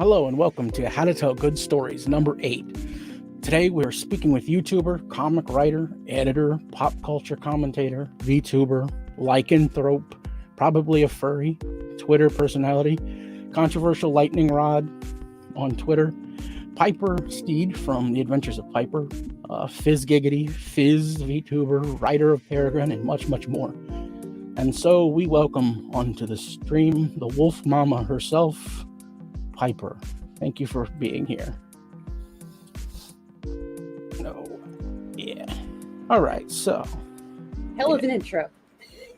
Hello and welcome to How to Tell Good Stories number 8. Today we're speaking with YouTuber, comic writer, editor, pop culture commentator, VTuber, lycanthrope, probably a furry, Twitter personality, controversial lightning rod on Twitter, Piper Steed from The Adventures of Piper, Fizz Giggity, Fizz VTuber, writer of Peregrine, and much, much more. And so we welcome onto the stream the wolf mama herself, Piper. Thank you for being here. Yeah. All right, so. Hell of an intro.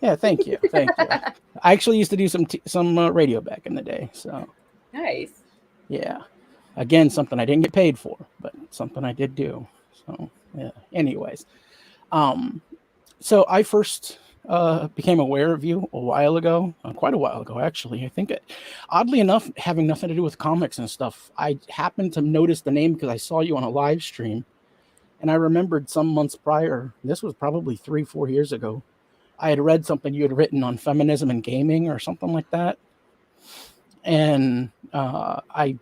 Yeah, thank you. I actually used to do some radio back in the day, so. Nice. Yeah. Again, something I didn't get paid for, but something I did do. So, yeah. Anyways. So I first became aware of you a while ago, quite a while ago, actually. I think, oddly enough, having nothing to do with comics and stuff, I happened to notice the name because I saw you on a live stream. And I remembered some months prior, this was probably 3-4 years ago, I had read something you had written on feminism and gaming or something like that. And I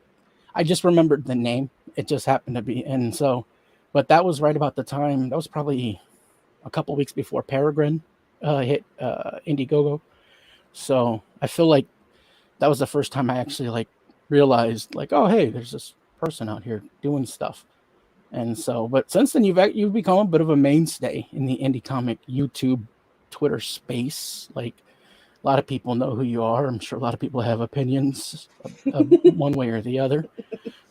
just remembered the name. It just happened to be. And so, but that was right about the time, that was probably a couple weeks before Peregrine hit Indiegogo. So I feel like that was the first time I actually realized oh, hey, there's this person out here doing stuff. And so, but since then you've become a bit of a mainstay in the indie comic YouTube, Twitter space. Like a lot of people know who you are. I'm sure a lot of people have opinions of one way or the other.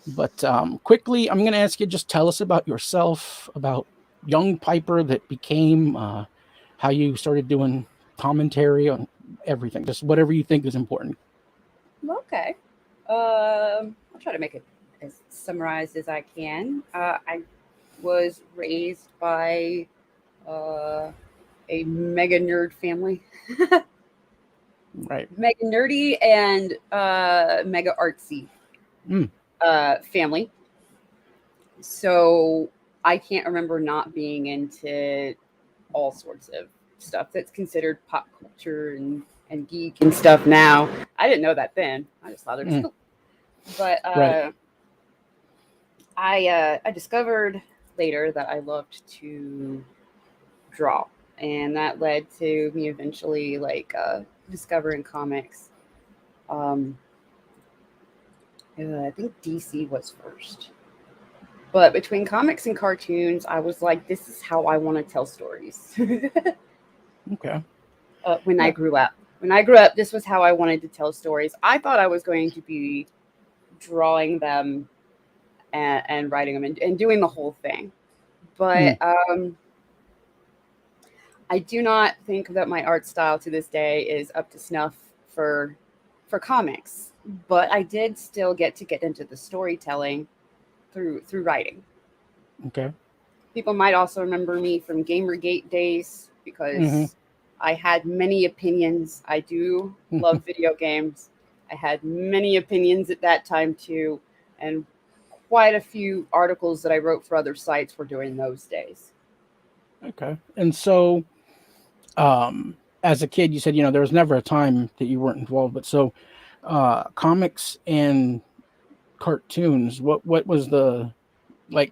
But quickly, I'm going to ask you, just tell us about yourself, about young Piper that became, how you started doing commentary on everything, just whatever you think is important. Okay. I'll try to make it as summarized as I can. I was raised by a mega nerd family. Right. Mega nerdy and mega artsy family. So I can't remember not being into all sorts of stuff that's considered pop culture and geek and stuff now. I didn't know that then. I just thought it was cool. But Right. I discovered later that I loved to draw, and that led to me eventually discovering comics. I think DC was first. But between comics and cartoons, I was like, this is how I want to tell stories. Okay. When I grew up. When I grew up, this was how I wanted to tell stories. I thought I was going to be drawing them and writing them and doing the whole thing. But I do not think that my art style to this day is up to snuff for comics. But I did still get into the storytelling through writing. Okay. People might also remember me from Gamergate days because I had many opinions. I do love video games. I had many opinions at that time too, and quite a few articles that I wrote for other sites were during those days. Okay. And so, as a kid, you said, there was never a time that you weren't involved, but so, comics and cartoons, what was the,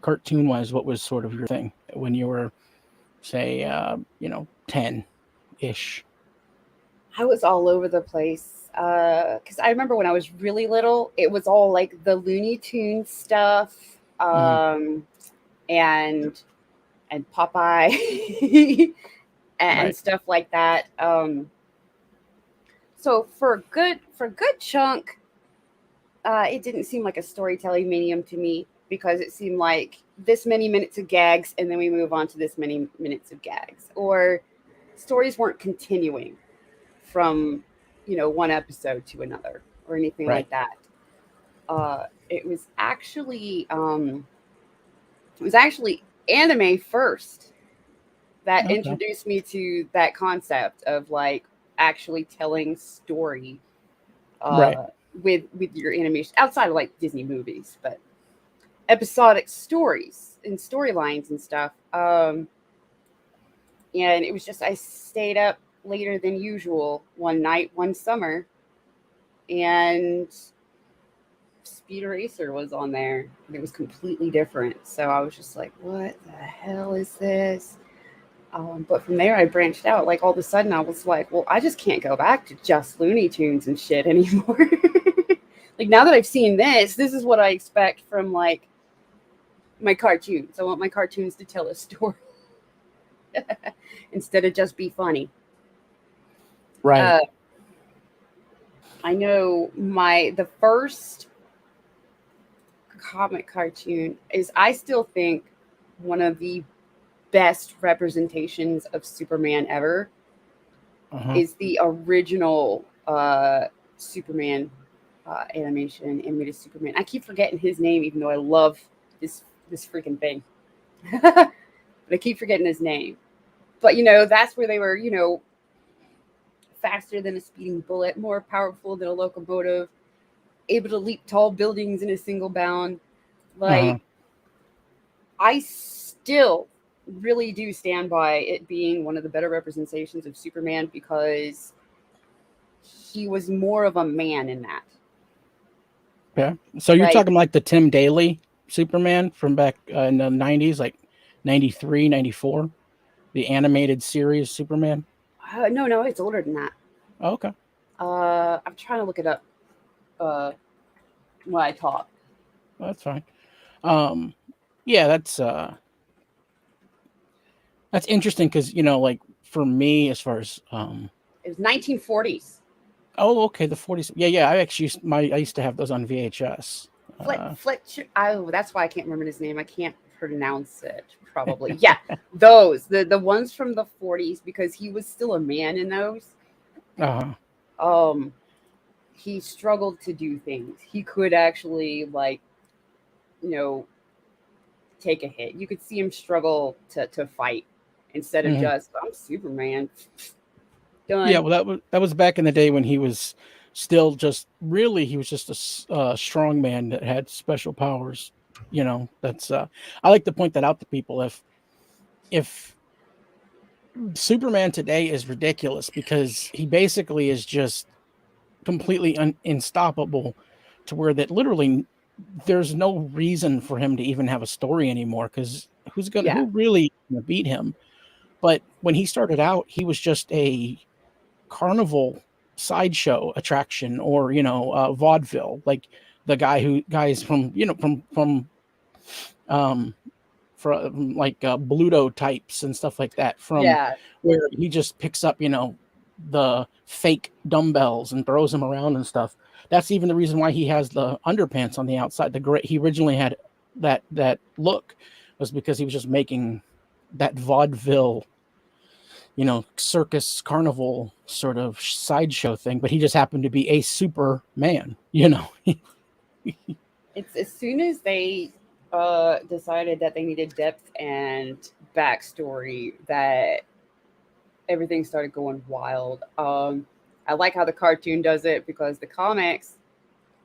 cartoon wise, what was sort of your thing when you were, say, 10-ish? I was all over the place because I remember when I was really little, it was all like the Looney Tunes stuff and Popeye and stuff like that. So for a good chunk, it didn't seem like a storytelling medium to me because it seemed like this many minutes of gags and then we move on to this many minutes of gags, or stories weren't continuing from one episode to another or anything like that. It was actually anime first that introduced me to that concept of actually telling story with your animation outside of Disney movies, but episodic stories and storylines and stuff. And it was just, I stayed up later than usual one night, one summer, and Speed Racer was on there, and it was completely different. So I was just like, what the hell is this? But from there, I branched out. Like, all of a sudden, I was like, well, I just can't go back to just Looney Tunes and shit anymore. Like, now that I've seen this is what I expect from, like, my cartoons. I want my cartoons to tell a story instead of just be funny. Right. I know the first comic cartoon is, I still think, one of the best representations of Superman ever is the original Superman animated Superman. I keep forgetting his name, even though I love this freaking thing. But I keep forgetting his name. But, that's where they were, faster than a speeding bullet, more powerful than a locomotive, able to leap tall buildings in a single bound. Like, I still really do stand by it being one of the better representations of Superman, because he was more of a man in that. Yeah. So you're talking like the Tim Daly Superman from back in the 90s, like 93, 94, the animated series Superman? No, it's older than that. Oh, okay. I'm trying to look it up when I talk. Well, that's fine. Yeah, that's interesting because, like, for me, as far as it was 1940s. Oh, okay, the 40s. Yeah. I used to have those on VHS. Fletcher. Oh, that's why I can't remember his name. I can't pronounce it. Probably. Yeah, those the ones from the 40s, because he was still a man in those. He struggled to do things. He could actually, like, take a hit. You could see him struggle to fight instead of just, I'm Superman. Done. Yeah, well, that was back in the day when he was still he was just a strong man that had special powers. That's I like to point that out to people. If Superman today is ridiculous because he basically is just completely unstoppable, to where that literally there's no reason for him to even have a story anymore, because who really gonna beat him? But when he started out, he was just a carnival sideshow attraction, or vaudeville, like the guys from like Bluto types and stuff like that, where he just picks up the fake dumbbells and throws them around and stuff. That's even the reason why he has the underpants on the outside. He originally had that look was because he was just making that vaudeville, circus carnival sort of sideshow thing, but he just happened to be a Superman, It's as soon as they decided that they needed depth and backstory that everything started going wild. I like how the cartoon does it, because the comics,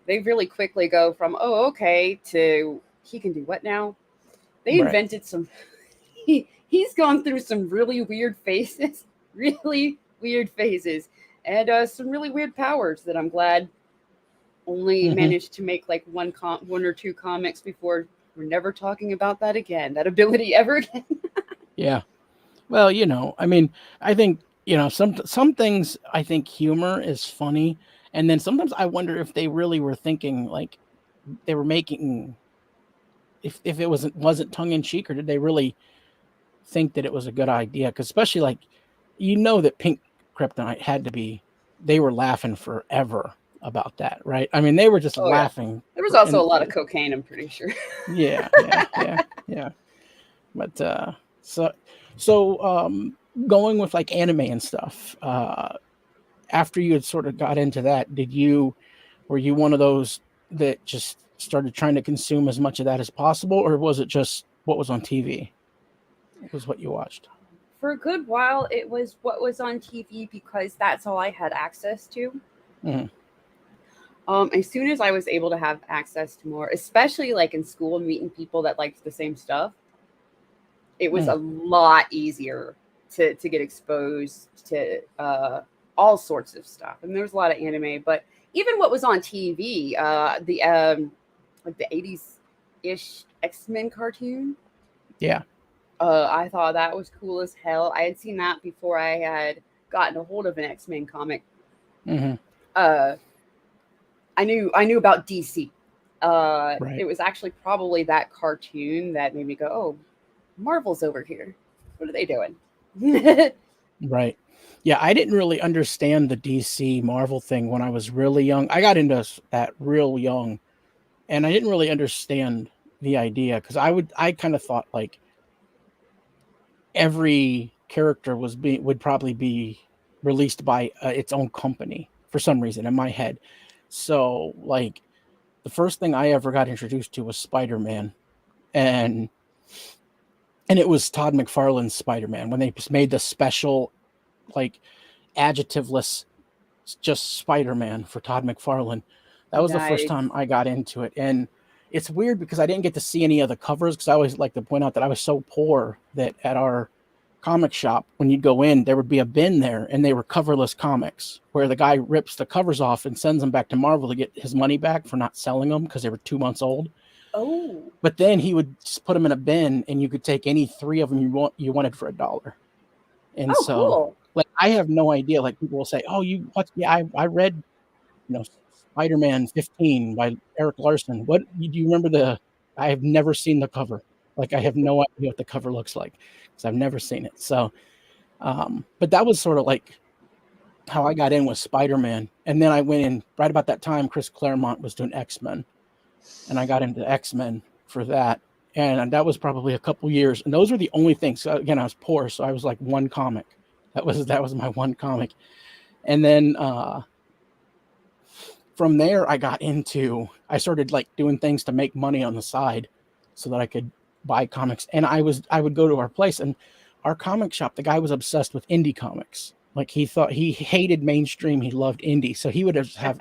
they really quickly go from, oh, okay, to he can do what now? They invented some he's gone through some really weird phases, and some really weird powers that I'm glad only managed to make like one or two comics before we're never talking about that again, that ability ever again. Yeah. Well, I mean, I think, some things, I think humor is funny. And then sometimes I wonder if they really were thinking, like, they were making, if it wasn't tongue in cheek, or did they really think that it was a good idea? Because especially, like, that pink kryptonite had to be, they were laughing forever about that, right? I mean, they were just laughing. Yeah. There was also a lot of cocaine, I'm pretty sure. Yeah. But so going with like anime and stuff, after you had sort of got into that, were you one of those that just started trying to consume as much of that as possible, or was it just what was on TV? It was what you watched? For a good while, it was what was on TV, because that's all I had access to. As soon as I was able to have access to more, especially like in school, meeting people that liked the same stuff, it was a lot easier to get exposed to all sorts of stuff. And there was a lot of anime, but even what was on TV, like the 80s ish X-Men cartoon. Yeah. I thought that was cool as hell. I had seen that before I had gotten a hold of an X-Men comic. Mm-hmm. I knew about DC. Right. It was actually probably that cartoon that made me go, "Oh, Marvel's over here. What are they doing?" Right. Yeah, I didn't really understand the DC Marvel thing when I was really young. I got into that real young, and I didn't really understand the idea because I kind of thought like every character would probably be released by its own company for some reason in my head. So like the first thing I ever got introduced to was Spider-Man, and it was Todd McFarlane's Spider-Man when they made the special like adjectiveless just Spider-Man for Todd McFarlane. That was the first Nice. time I got into it. And it's weird because I didn't get to see any of the covers because I always like to point out that I was so poor that at our comic shop, when you'd go in, there would be a bin there and they were coverless comics where the guy rips the covers off and sends them back to Marvel to get his money back for not selling them because they were 2 months old. Oh. But then he would just put them in a bin and you could take any three of them you wanted for $1. And Oh, so cool. like I have no idea. Like people will say, "Oh, you what? Yeah, I read Spider-Man 15 by Eric Larson. What do you remember the? I have never seen the cover. Like I have no idea what the cover looks like because I've never seen it. So, but that was sort of like how I got in with Spider-Man, and then I went in right about that time. Chris Claremont was doing X-Men, and I got into X-Men for that. And that was probably a couple years, and those were the only things. So again, I was poor, so I was like one comic. That was my one comic, and then from there I started like doing things to make money on the side so that I could buy comics. And I would go to our place, and our comic shop, the guy was obsessed with indie comics. Like he hated mainstream, he loved indie. So he would have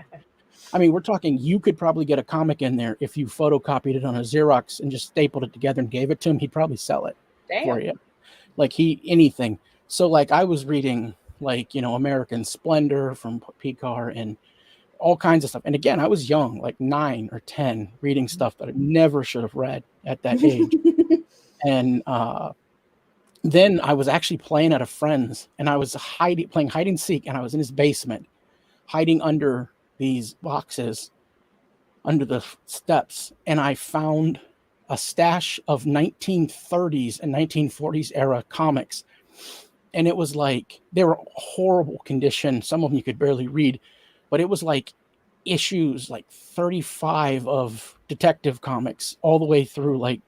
I mean, we're talking you could probably get a comic in there if you photocopied it on a Xerox and just stapled it together and gave it to him, he'd probably sell it for Damn. you. Like anything. So like I was reading like, American Splendor from Picar and all kinds of stuff. And again, I was young, like 9 or 10, reading stuff that I never should have read at that age. And then I was actually playing at a friend's, and I was playing hide and seek, and I was in his basement, hiding under these boxes, under the steps, and I found a stash of 1930s and 1940s era comics. And it was like they were horrible condition. Some of them you could barely read, but it was like issues like 35 of Detective Comics all the way through like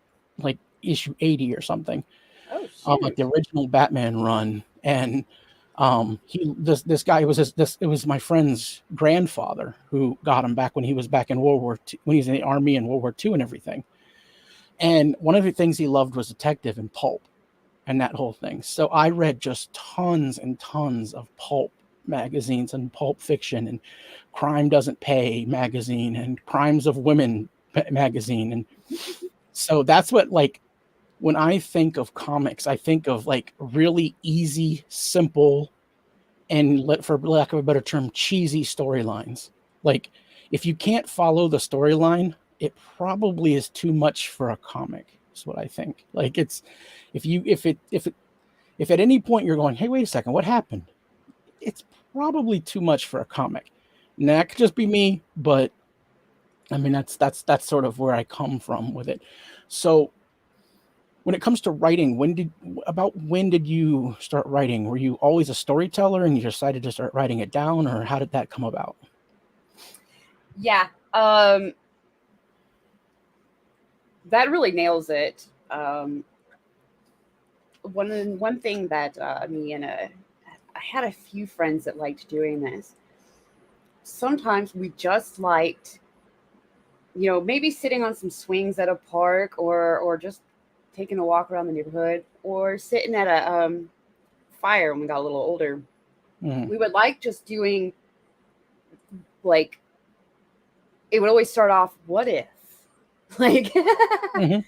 issue 80 or something. Oh Like shoot. the original Batman run. And this guy it was my friend's grandfather who got him back when he was back in World War II, when he was in the army in World War II and everything. And one of the things he loved was Detective and pulp and that whole thing. So I read just tons and tons of pulp magazines and pulp fiction and Crime Doesn't Pay magazine and Crimes of Women magazine. And so that's what, like, when I think of comics, I think of like really easy, simple, and for lack of a better term, cheesy storylines. Like if you can't follow the storyline, it probably is too much for a comic. Is what I think. Like it's if at any point you're going, hey, wait a second, what happened? It's probably too much for a comic. And that could just be me, but I mean that's sort of where I come from with it. So when it comes to writing, when did you start writing? Were you always a storyteller and you decided to start writing it down, or how did that come about? Yeah. That really nails it. One thing that I had a few friends that liked doing this. Sometimes we just liked, maybe sitting on some swings at a park, or just taking a walk around the neighborhood, or sitting at a fire when we got a little older. Mm-hmm. We would like just doing, like, it would always start off, what if? Like, Mm-hmm.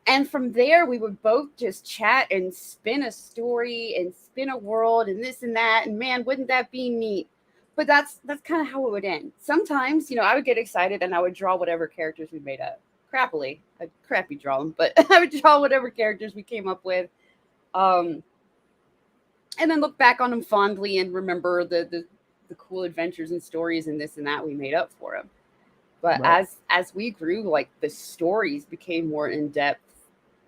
and from there, we would both just chat and spin a story and spin a world and this and that. And man, wouldn't that be neat? But that's kind of how it would end. Sometimes, I would get excited and I would draw whatever characters we made up. crappily. I'd crappy draw them, but I would draw whatever characters we came up with. And then look back on them fondly and remember the cool adventures and stories and this and that we made up for them. But Right. as we grew, like the stories became more in depth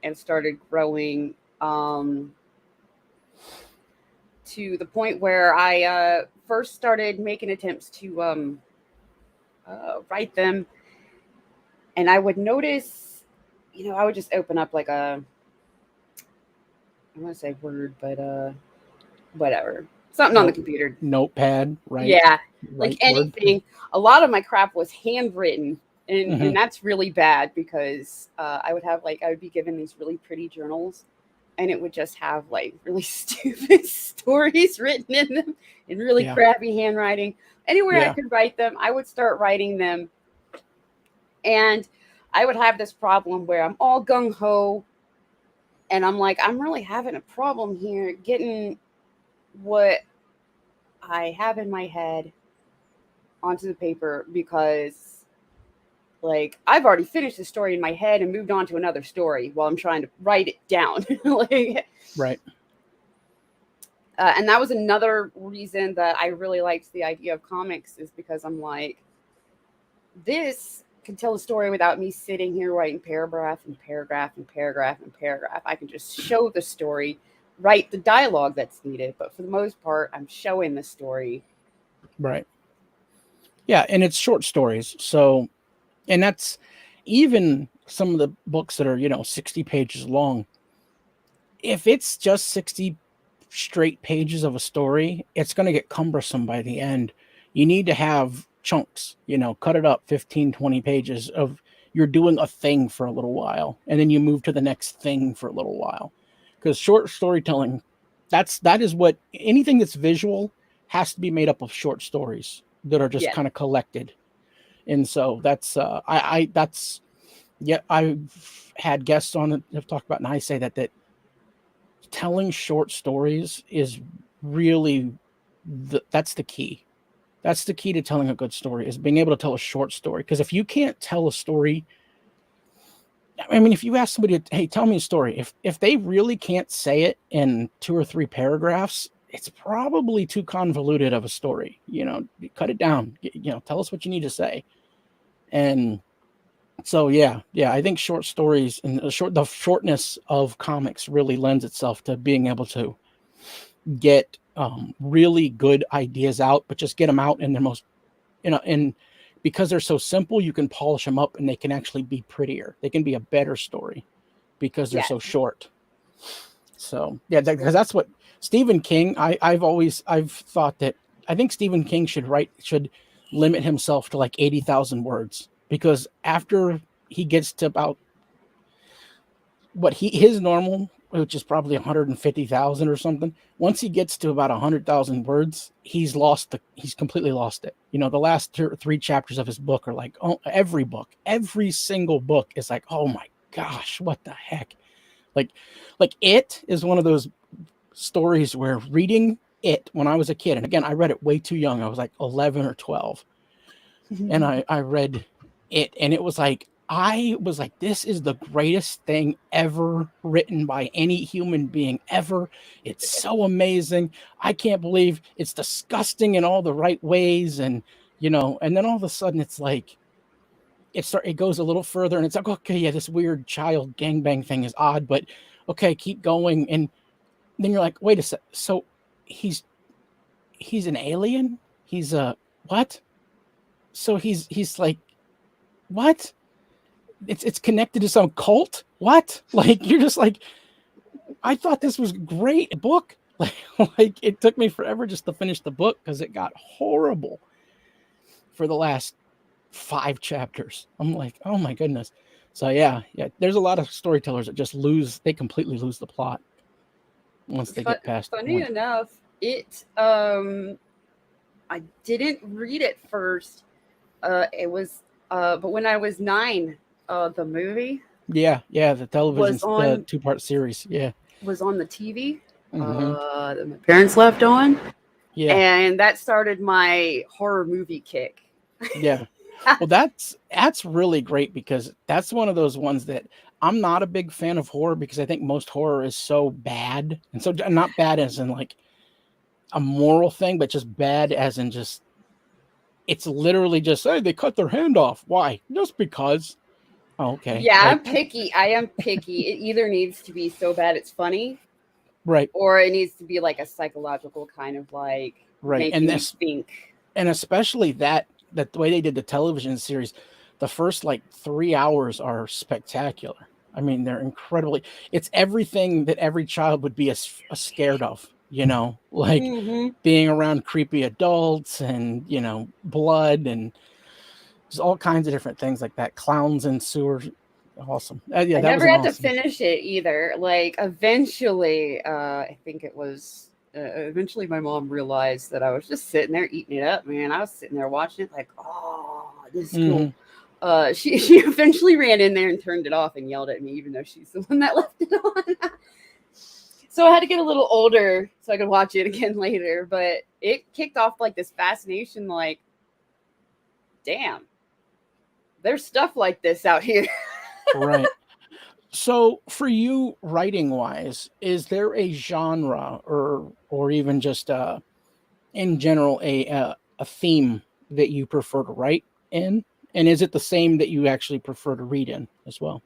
and started growing to the point where I first started making attempts to write them, and I would notice, I would just open up like I want to say Word, but whatever, something on the computer. Notepad, right? Yeah, Right, like anything. A lot of my crap was handwritten, and that's really bad because I would be given these really pretty journals, and it would just have like really stupid stories written in them in really crappy handwriting. Anywhere I could write them, I would start writing them, and I would have this problem where I'm all gung ho, and I'm like, I'm really having a problem here getting what I have in my head onto the paper because, like, I've already finished the story in my head and moved on to another story while I'm trying to write it down. Right. And that was another reason that I really liked the idea of comics, is because I'm like, this can tell a story without me sitting here writing paragraph and paragraph and paragraph and paragraph. I can just show the story, write the dialogue that's needed, but for the most part, I'm showing the story. Right. Yeah, and it's short stories. So, and that's even some of the books that are, 60 pages long. If it's just 60 straight pages of a story, it's going to get cumbersome by the end. You need to have chunks, cut it up 15, 20 pages of you're doing a thing for a little while, and then you move to the next thing for a little while. Because short storytelling, that is what anything that's visual has to be made up of short stories that are just kind of collected. And so that's I've had guests on that have talked about, and I say that telling short stories is really that's the key. That's the key to telling a good story, is being able to tell a short story. Because if you can't tell a story, I mean, if you ask somebody, hey, tell me a story, if they really can't say it in 2 or 3 paragraphs, it's probably too convoluted of a story. Cut it down. Tell us what you need to say. And so, I think short stories and the shortness of comics really lends itself to being able to get really good ideas out, but just get them out in their most, and because they're so simple, you can polish them up and they can actually be prettier. They can be a better story because they're so short. So, because that's what Stephen King, I've thought that I think Stephen King should limit himself to like 80,000 words, because after he gets to about his normal, which is probably 150,000 or something, once he gets to about 100,000 words, he's completely lost it. The last 3 chapters of his book are like, every single book is like, oh my gosh, what the heck? Like It is one of those stories where reading it when I was a kid, and again, I read it way too young. I was like 11 or 12. And I read it, and it was like, I was like, this is the greatest thing ever written by any human being ever. It's so amazing. I can't believe it's disgusting in all the right ways. And, and then all of a sudden it's like, it goes a little further, and it's like, okay, yeah, this weird child gangbang thing is odd, but okay, keep going. And then you're like, wait a sec. So he's an alien? He's what? So he's like, what? It's connected to some cult? What? Like, you're just like, I thought this was great book. Like it took me forever just to finish the book because it got horrible for the last 5 chapters. I'm like, oh my goodness. So yeah, there's a lot of storytellers that just completely lose the plot once they get past. Funny enough, I didn't read it first. It was but when I was 9, the movie. The television 2-part series. Yeah. Was on the TV. That my parents left on. Yeah. And that started my horror movie kick. Yeah. Well, that's really great because that's one of those ones that I'm not a big fan of horror because I think most horror is so bad. And so not bad as in like a moral thing, but just bad as in just it's literally just hey, they cut their hand off. Why? Just because. Oh, okay. Yeah, Like I'm picky. I am picky. It either needs to be so bad it's funny, right. or it needs to be like a psychological kind of like Right. making you think. And especially that the way they did the television series, the first like 3 hours are spectacular. I mean, they're incredibly. It's everything that every child would be scared of. Like Mm-hmm. being around creepy adults and blood and there's all kinds of different things like that. Clowns and sewers. Awesome. Yeah, I that was never an had to awesome. finish it either. Like eventually, I think it was. Eventually, my mom realized that I was just sitting there eating it up. Man, I was sitting there watching it, like, oh, this is cool. She eventually ran in there and turned it off and yelled at me, even though she's the one that left it on. So I had to get a little older so I could watch it again later. But it kicked off like this fascination, like, damn, there's stuff like this out here. Right. So for you writing wise, is there a genre or even just in general a theme that you prefer to write in? And is it the same that you actually prefer to read in as well?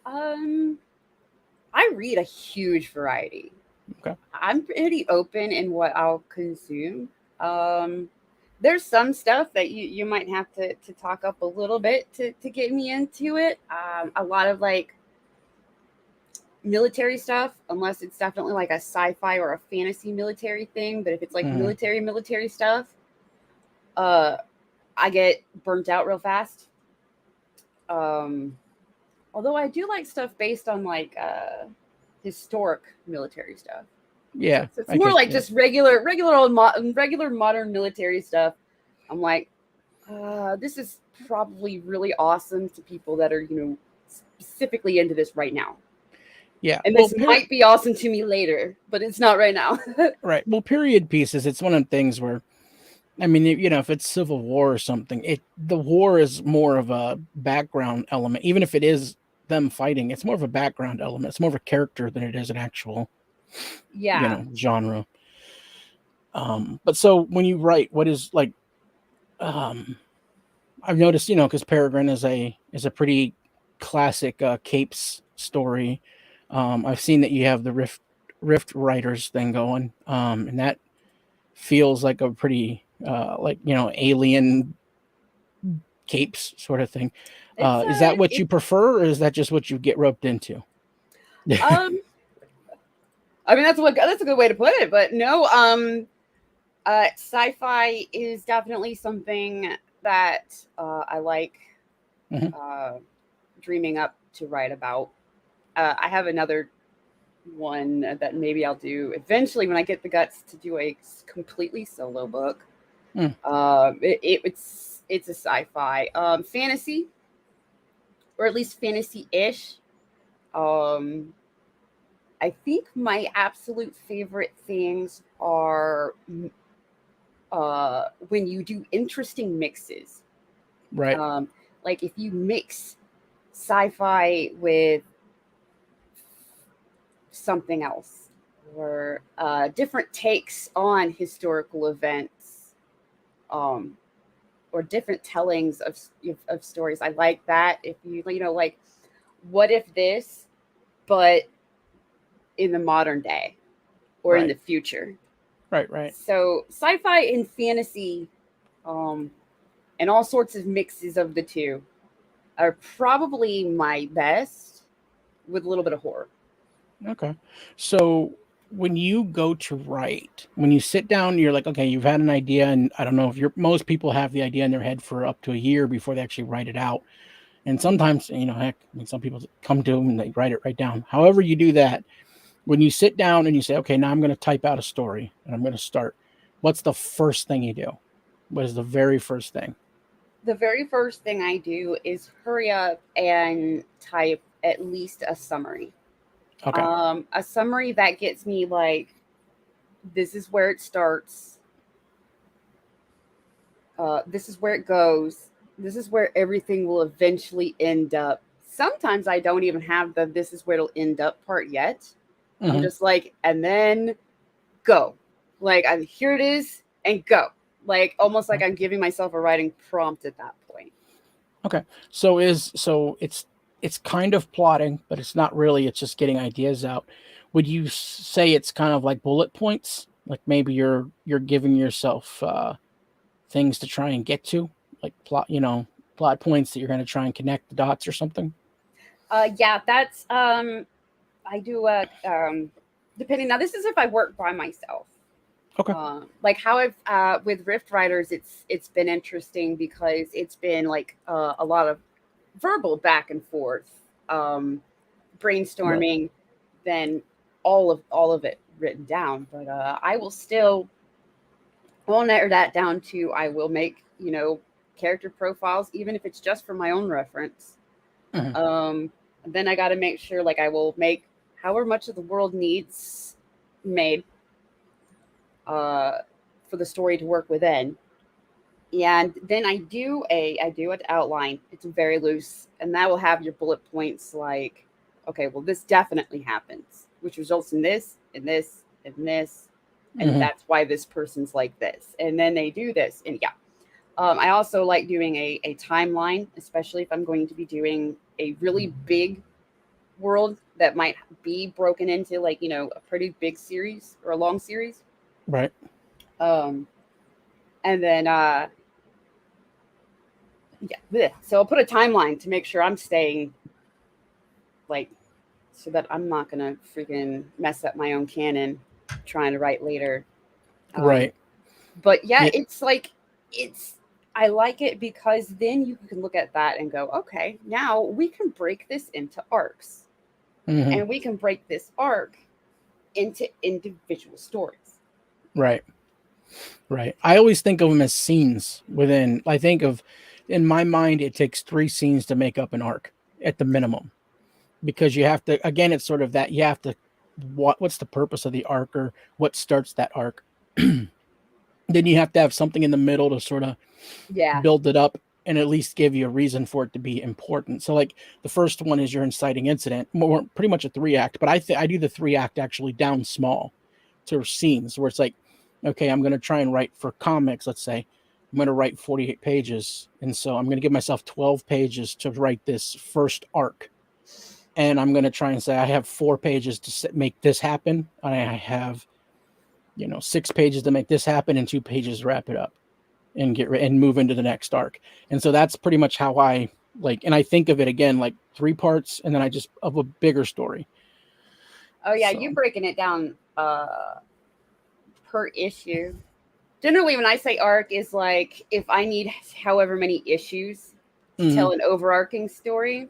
I read a huge variety. Okay. I'm pretty open in what I'll consume. Um, there's some stuff that you might have to talk up a little bit to get me into it. A lot of like military stuff, unless it's definitely like a sci-fi or a fantasy military thing. But if it's like Mhm. military stuff, uh, I get burnt out real fast. Um, although I do like stuff based on like historic military stuff. So Yeah, it's I more get like yeah. just regular modern military stuff. I'm like, this is probably really awesome to people that are specifically into this right now, Yeah. and Well, this might be awesome to me later, but it's not right now. right. Well, period pieces. It's one of the things where I mean, if it's Civil War or something, the war is more of a background element. Even if it is them fighting, it's more of a background element. It's more of a character than it is an actual, Yeah. genre. But so when you write, what is like, um, I've noticed, because Peregrine is a pretty classic capes story. I've seen that you have the Rift Writers thing going, and that feels like a pretty like alien capes sort of thing. It's Is that what it you prefer, or is that just what you get roped into? um I mean that's a good way to put it, but no, sci-fi is definitely something that I like Mhm. uh dreaming up to write about. I have another one that maybe I'll do eventually when I get the guts to do a completely solo book. Mm. It's a sci-fi, fantasy, or at least fantasy-ish. Um, I think my absolute favorite things are when you do interesting mixes. Right. Like if you mix sci-fi with something else, or different takes on historical events, um, or different tellings of stories. I like that. If like, what if this, but in the modern day or in Right. the future. Right. Right. So sci-fi and fantasy, um, and all sorts of mixes of the two are probably my best, with a little bit of horror. Okay. So when you go to write, when you sit down, you're like, okay, you've had an idea, and I don't know if most people have the idea in their head for up to a year before they actually write it out. And sometimes, heck, I mean, some people come to them and they write it right down. However, you do that, when you sit down and you say, okay, now I'm going to type out a story and I'm going to start, what's the first thing you do? What is the very first thing? The very first thing I do is hurry up and type at least a summary. Okay. A summary that gets me like, this is where it starts. This is where it goes. This is where everything will eventually end up. Sometimes I don't even have the this is where it'll end up part yet. I'm just like, and then go. Like, here it is, and go. Like, almost like I'm giving myself a writing prompt at that point. Okay. So it's kind of plotting, but it's not really. It's just getting ideas out. Would you say it's kind of like bullet points? Like maybe you're giving yourself things to try and get to, like plot points that you're going to try and connect the dots or something. Yeah, that's I do depending. Now, this is if I work by myself. Okay. Like how I've with Rift Writers, it's been interesting because it's been like a lot of verbal back and forth, brainstorming, right. Then all of it written down. But I will narrow that down to I will make character profiles, even if it's just for my own reference. Mm-hmm. Then I got to make sure like I will make however much of the world needs made for the story to work within. And then I do an outline. It's very loose, and that will have your bullet points like, okay, well, this definitely happens, which results in this, and this, and this, and mm-hmm. That's why this person's like this, and then they do this, and yeah. I also like doing a timeline, especially if I'm going to be doing a really big world that might be broken into like a pretty big series or a long series. Right. And then yeah, so I'll put a timeline to make sure I'm staying like so that I'm not gonna freaking mess up my own canon trying to write later. Right. But yeah, it's like I like it because then you can look at that and go, okay, now we can break this into arcs. Mm-hmm. And we can break this arc into individual stories. Right. Right. I always think of them as scenes within. I think of, in my mind, it takes 3 scenes to make up an arc at the minimum, because you have to. Again, it's sort of that you have to. What's the purpose of the arc, or what starts that arc? Then you have to have something in the middle to sort of build it up and at least give you a reason for it to be important. So, like the first one is your inciting incident, more pretty much a 3-act, but I do the 3-act actually down small to scenes where it's like, okay, I'm going to try and write for comics. Let's say I'm going to write 48 pages. And so I'm going to give myself 12 pages to write this first arc. And I'm going to try and say, I have 4 pages to make this happen. And I have, 6 pages to make this happen and 2 pages to wrap it up and and move into the next arc. And so that's pretty much how I like, and I think of it again, like 3 parts. And then I just of a bigger story. Oh yeah. So. You breaking it down, per issue. Generally, when I say arc, is like if I need however many issues to mm-hmm. tell an overarching story,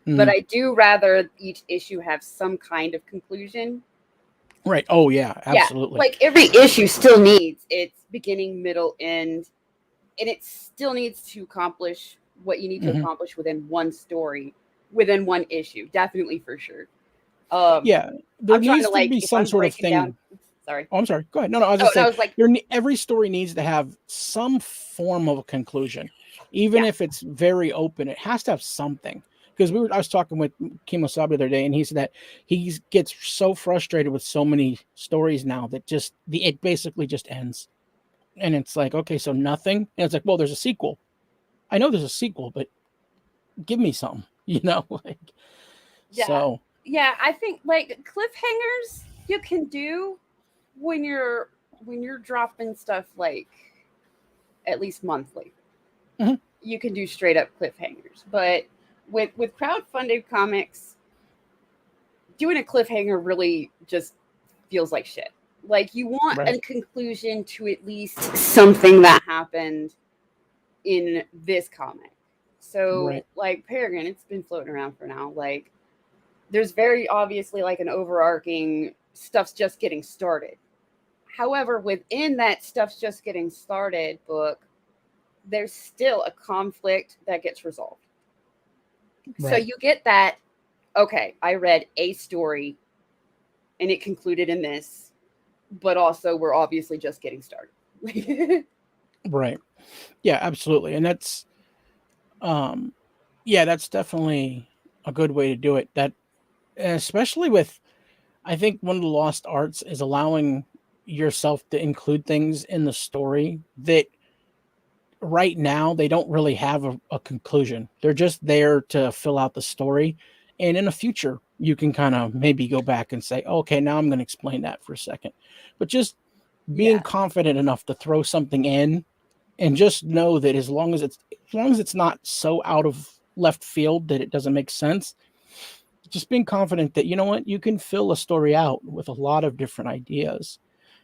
mm-hmm. but I do rather each issue have some kind of conclusion. Right. Oh yeah, absolutely. Yeah. Like every issue still needs its beginning, middle, end, and it still needs to accomplish what you need to mm-hmm. accomplish within one story, within one issue. Definitely, for sure. Yeah, there needs to be some sort of thing. Down, sorry. Oh, I'm sorry. Go ahead. No, I was just saying, every story needs to have some form of a conclusion, even if it's very open. It has to have something. Because I was talking with Kimosabe the other day, and he said that he gets so frustrated with so many stories now that it basically just ends, and it's like, okay, so nothing. And it's like, well, there's a sequel. I know there's a sequel, but give me some, like. Yeah. So yeah, I think like cliffhangers you can do when you're dropping stuff like at least monthly. Mm-hmm. You can do straight up cliffhangers, but with crowdfunded comics, doing a cliffhanger really just feels like shit. Like you want a conclusion to at least something that happened in this comic. So like Peregrine, it's been floating around for now. Like there's very obviously like an overarching stuff's just getting started. However, within that stuff's just getting started book, there's still a conflict that gets resolved. Right. So you get that, okay, I read a story and it concluded in this, but also we're obviously just getting started. Right. Yeah, absolutely. And that's yeah, that's definitely a good way to do it. That especially with, I think one of the lost arts is allowing yourself to include things in the story that right now they don't really have a conclusion. They're just there to fill out the story. And in the future, you can kind of maybe go back and say, okay, now I'm going to explain that for a second. But just being Yeah. confident enough to throw something in and just know that as long as it's not so out of left field that it doesn't make sense, just being confident that you know what, you can fill a story out with a lot of different ideas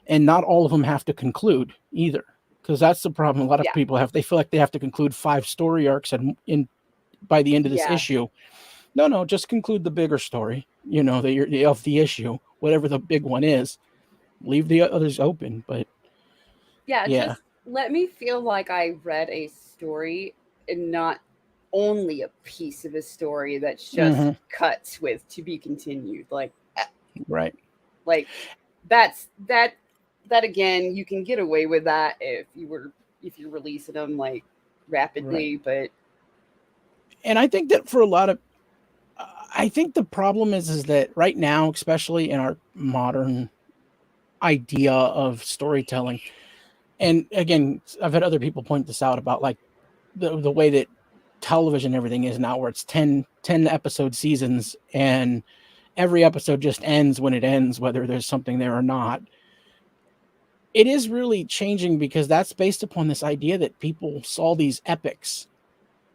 and not all of them have to conclude either, because that's the problem a lot of Yeah. people have. They feel like they have to conclude 5 story arcs and in by the end of this Yeah. issue. No, just conclude the bigger story, you know, of the issue, whatever the big one is. Leave the others open. But Yeah. yeah. Just let me feel like I read a story and not only a piece of a story that's just Hmm. cuts with to be continued. Right. Like that's that again, you can get away with that if you're releasing them like Right. rapidly, but And I think that for a lot of I think the problem is that right now, especially in our modern idea of storytelling, and again, I've had other people point this out about like the way that television and everything is now, where it's 10 episode seasons and every episode just ends when it ends, whether there's something there or not. It is really changing because that's based upon this idea that people saw these epics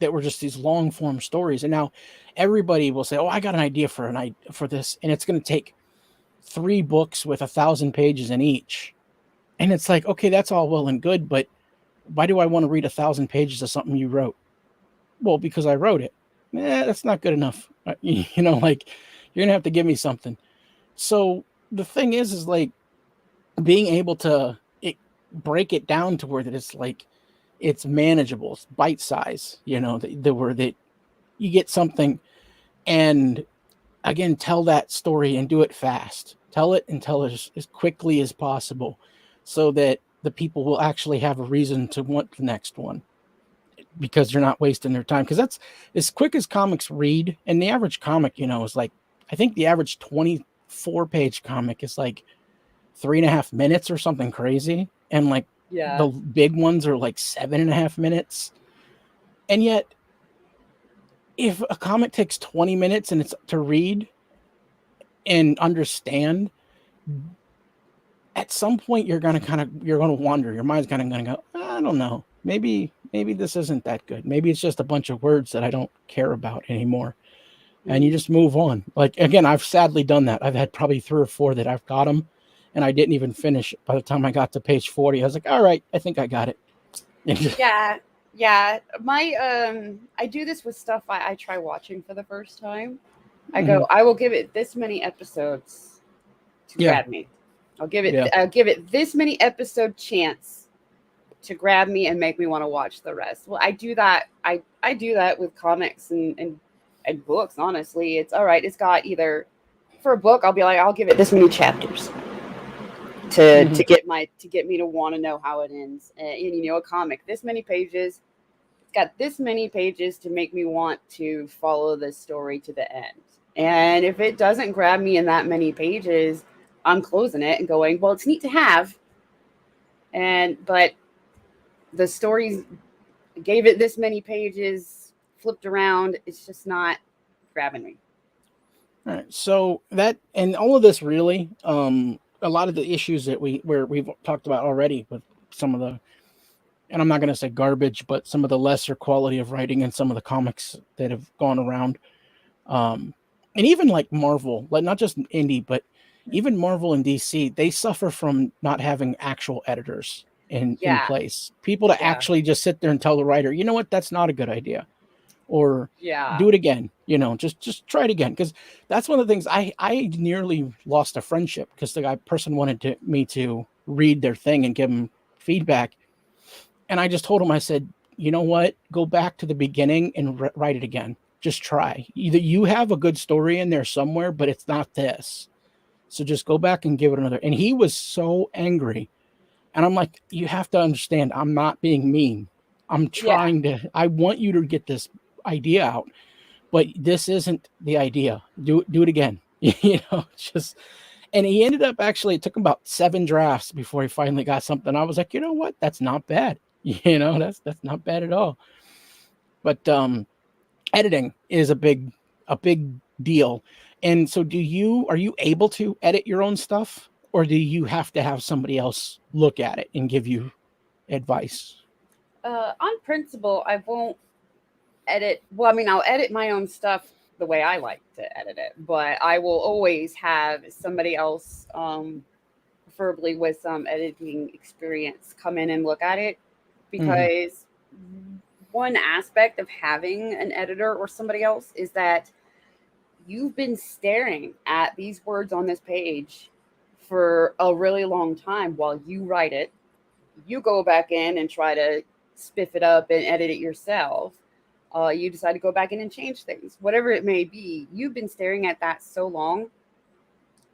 that were just these long form stories. And now everybody will say, oh, I got an idea for for this. And it's going to take 3 books with 1,000 pages in each. And it's like, okay, that's all well and good, but why do I want to read 1,000 pages of something you wrote? Well, because I wrote it. That's not good enough. You know, like you're gonna have to give me something. So the thing is like being able to break it down to where that it's like it's manageable, it's bite size. You know, the where that you get something and again tell that story and do it fast. Tell it and tell it as quickly as possible, so that the people will actually have a reason to want the next one, because you're not wasting their time. Because that's as quick as comics read. And the average comic, you know, is like, I think the average 24-page comic is like 3.5 minutes or something crazy. And like yeah. the big ones are like 7.5 minutes. And yet, if a comic takes 20 minutes and it's to read and understand, at some point you're gonna wander. Your mind's gonna go, I don't know. Maybe this isn't that good. Maybe it's just a bunch of words that I don't care about anymore. And you Mm. just move on. Like again, I've sadly done that. I've had probably 3 or 4 that I've got them, and I didn't even finish it. By the time I got to page 40, I was like, all right, I think I got it. Yeah. Yeah. I do this with stuff I try watching for the first time. I Mhm. go, I will give it this many episodes to Yeah, grab me. yeah, I'll give it this many episode chance to grab me and make me want to watch the rest. Well, I do that. I do that with comics and books. Honestly, it's all right. It's got either for a book, I'll be like, I'll give it this many chapters mhm, to get me to want to know how it ends. And you know, a comic, this many pages. It's got this many pages to make me want to follow this story to the end. And if it doesn't grab me in that many pages, I'm closing it and going, well, it's neat to have. But the stories gave it this many pages, flipped around. It's just not grabbing me. all right. So that and all of this really, a lot of the issues that we've talked about already with some of the, and I'm not going to say garbage, but some of the lesser quality of writing in some of the comics that have gone around. Um, and even like Marvel, like not just indie, but even Marvel and DC, they suffer from not having actual editors in Yeah, place. People to yeah, actually just sit there and tell the writer, you know what, that's not a good idea, or yeah. do it again. You know, just try it again. Because that's one of the things I nearly lost a friendship because the person wanted me to read their thing and give them feedback, and I just told him, I said, you know what? Go back to the beginning and write it again. Just try. Either you have a good story in there somewhere, but it's not this. So just go back and give it another. And he was so angry. And I'm like, you have to understand, I'm not being mean. I'm trying to, I want you to get this idea out, but this isn't the idea. Do it again. Just, and he ended up actually, it took him about 7 drafts before he finally got something. I was like, you know what? That's not bad. That's not bad at all. But editing is a big deal. And so are you able to edit your own stuff, or do you have to have somebody else look at it and give you advice? On principle, I won't edit. Well, I mean, I'll edit my own stuff the way I like to edit it, but I will always have somebody else, preferably with some editing experience, come in and look at it, because one aspect of having an editor or somebody else is that you've been staring at these words on this page for a really long time while you write it. You go back in and try to spiff it up and edit it yourself. You decide to go back in and change things, whatever it may be. You've been staring at that so long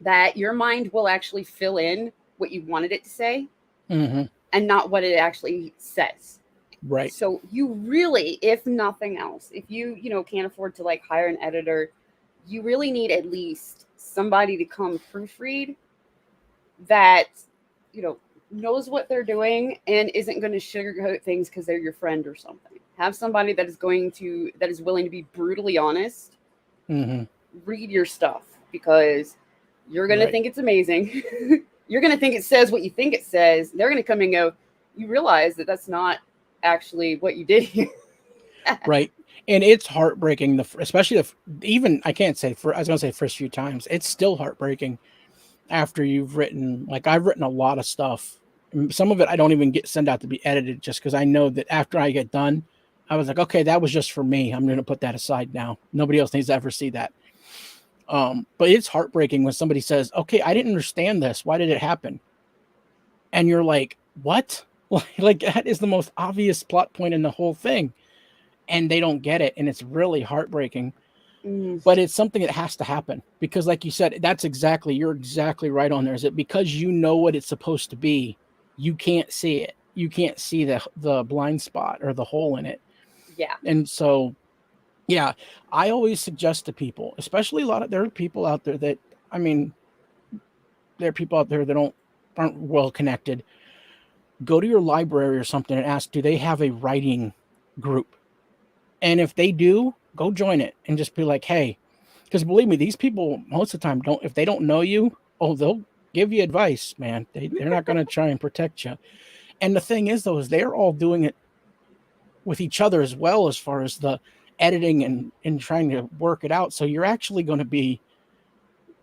that your mind will actually fill in what you wanted it to say and not what it actually says. Right. So you really, if nothing else, if you can't afford to like hire an editor, you really need at least somebody to come proofread that knows what they're doing and isn't going to sugarcoat things because they're your friend or something. Have somebody that is willing to be brutally honest. Read your stuff, because you're going to think it's amazing. You're going to think it says what you think it says. They're going to come and go, you realize that that's not actually what you did here. Right. And it's heartbreaking, especially even, I can't say I was going to say first few times, it's still heartbreaking after you've written, like I've written a lot of stuff. Some of it I don't even send out to be edited, just because I know that after I get done, I was like, okay, that was just for me. I'm going to put that aside now. Nobody else needs to ever see that. But it's heartbreaking when somebody says, okay, I didn't understand this. Why did it happen? And you're like, what? Like that is the most obvious plot point in the whole thing. And they don't get it. And it's really heartbreaking. But it's something that has to happen, because like you said, you're exactly right on there. Is it because you know what it's supposed to be? You can't see it. You can't see the blind spot or the hole in it. Yeah. And so, yeah, I always suggest to people, especially there are people out there that, there are people out there that aren't well connected. Go to your library or something and ask, do they have a writing group? And if they do, go join it and just be like, hey, because believe me, these people most of the time if they don't know you, they'll give you advice, man. They're not going to try and protect you. And the thing is, though, is they're all doing it with each other as well, as far as the editing and trying to work it out. So you're actually going to be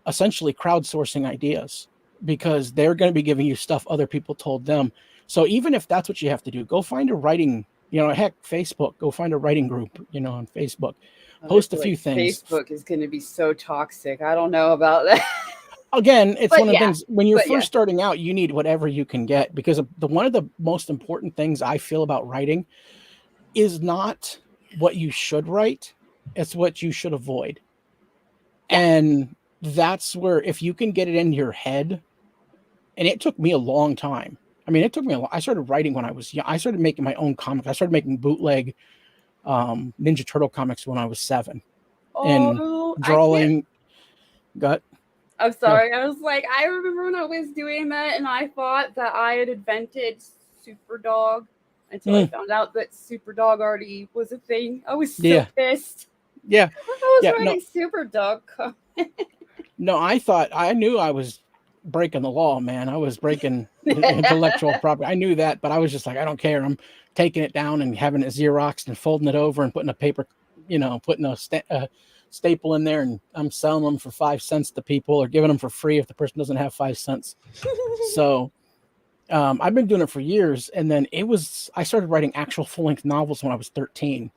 essentially crowdsourcing ideas, because they're going to be giving you stuff other people told them. So even if that's what you have to do, go find a writing, heck, Facebook, go find a writing group, on Facebook, post a few things. Facebook is going to be so toxic. I don't know about that. Again, it's one of the things when you're first starting out, you need whatever you can get, because one of the most important things I feel about writing is not what you should write. It's what you should avoid. And that's where, if you can get it in your head, and it took me a long time. I started writing when I was young. I started making my own comics. I started making bootleg Ninja Turtle comics when I was 7. And drawing. I'm sorry. No. I was like, I remember when I was doing that, and I thought that I had invented Superdog until I found out that Superdog already was a thing. I was so pissed. Yeah. I was writing Superdog. No, I knew I was breaking the law, man. I was breaking intellectual property. I knew that, but I was just like, I don't care. I'm taking it down and having it Xeroxed and folding it over and putting a paper, putting a staple in there, and I'm selling them for 5 cents to people, or giving them for free if the person doesn't have 5 cents. So I've been doing it for years. And then I started writing actual full-length novels when I was 13.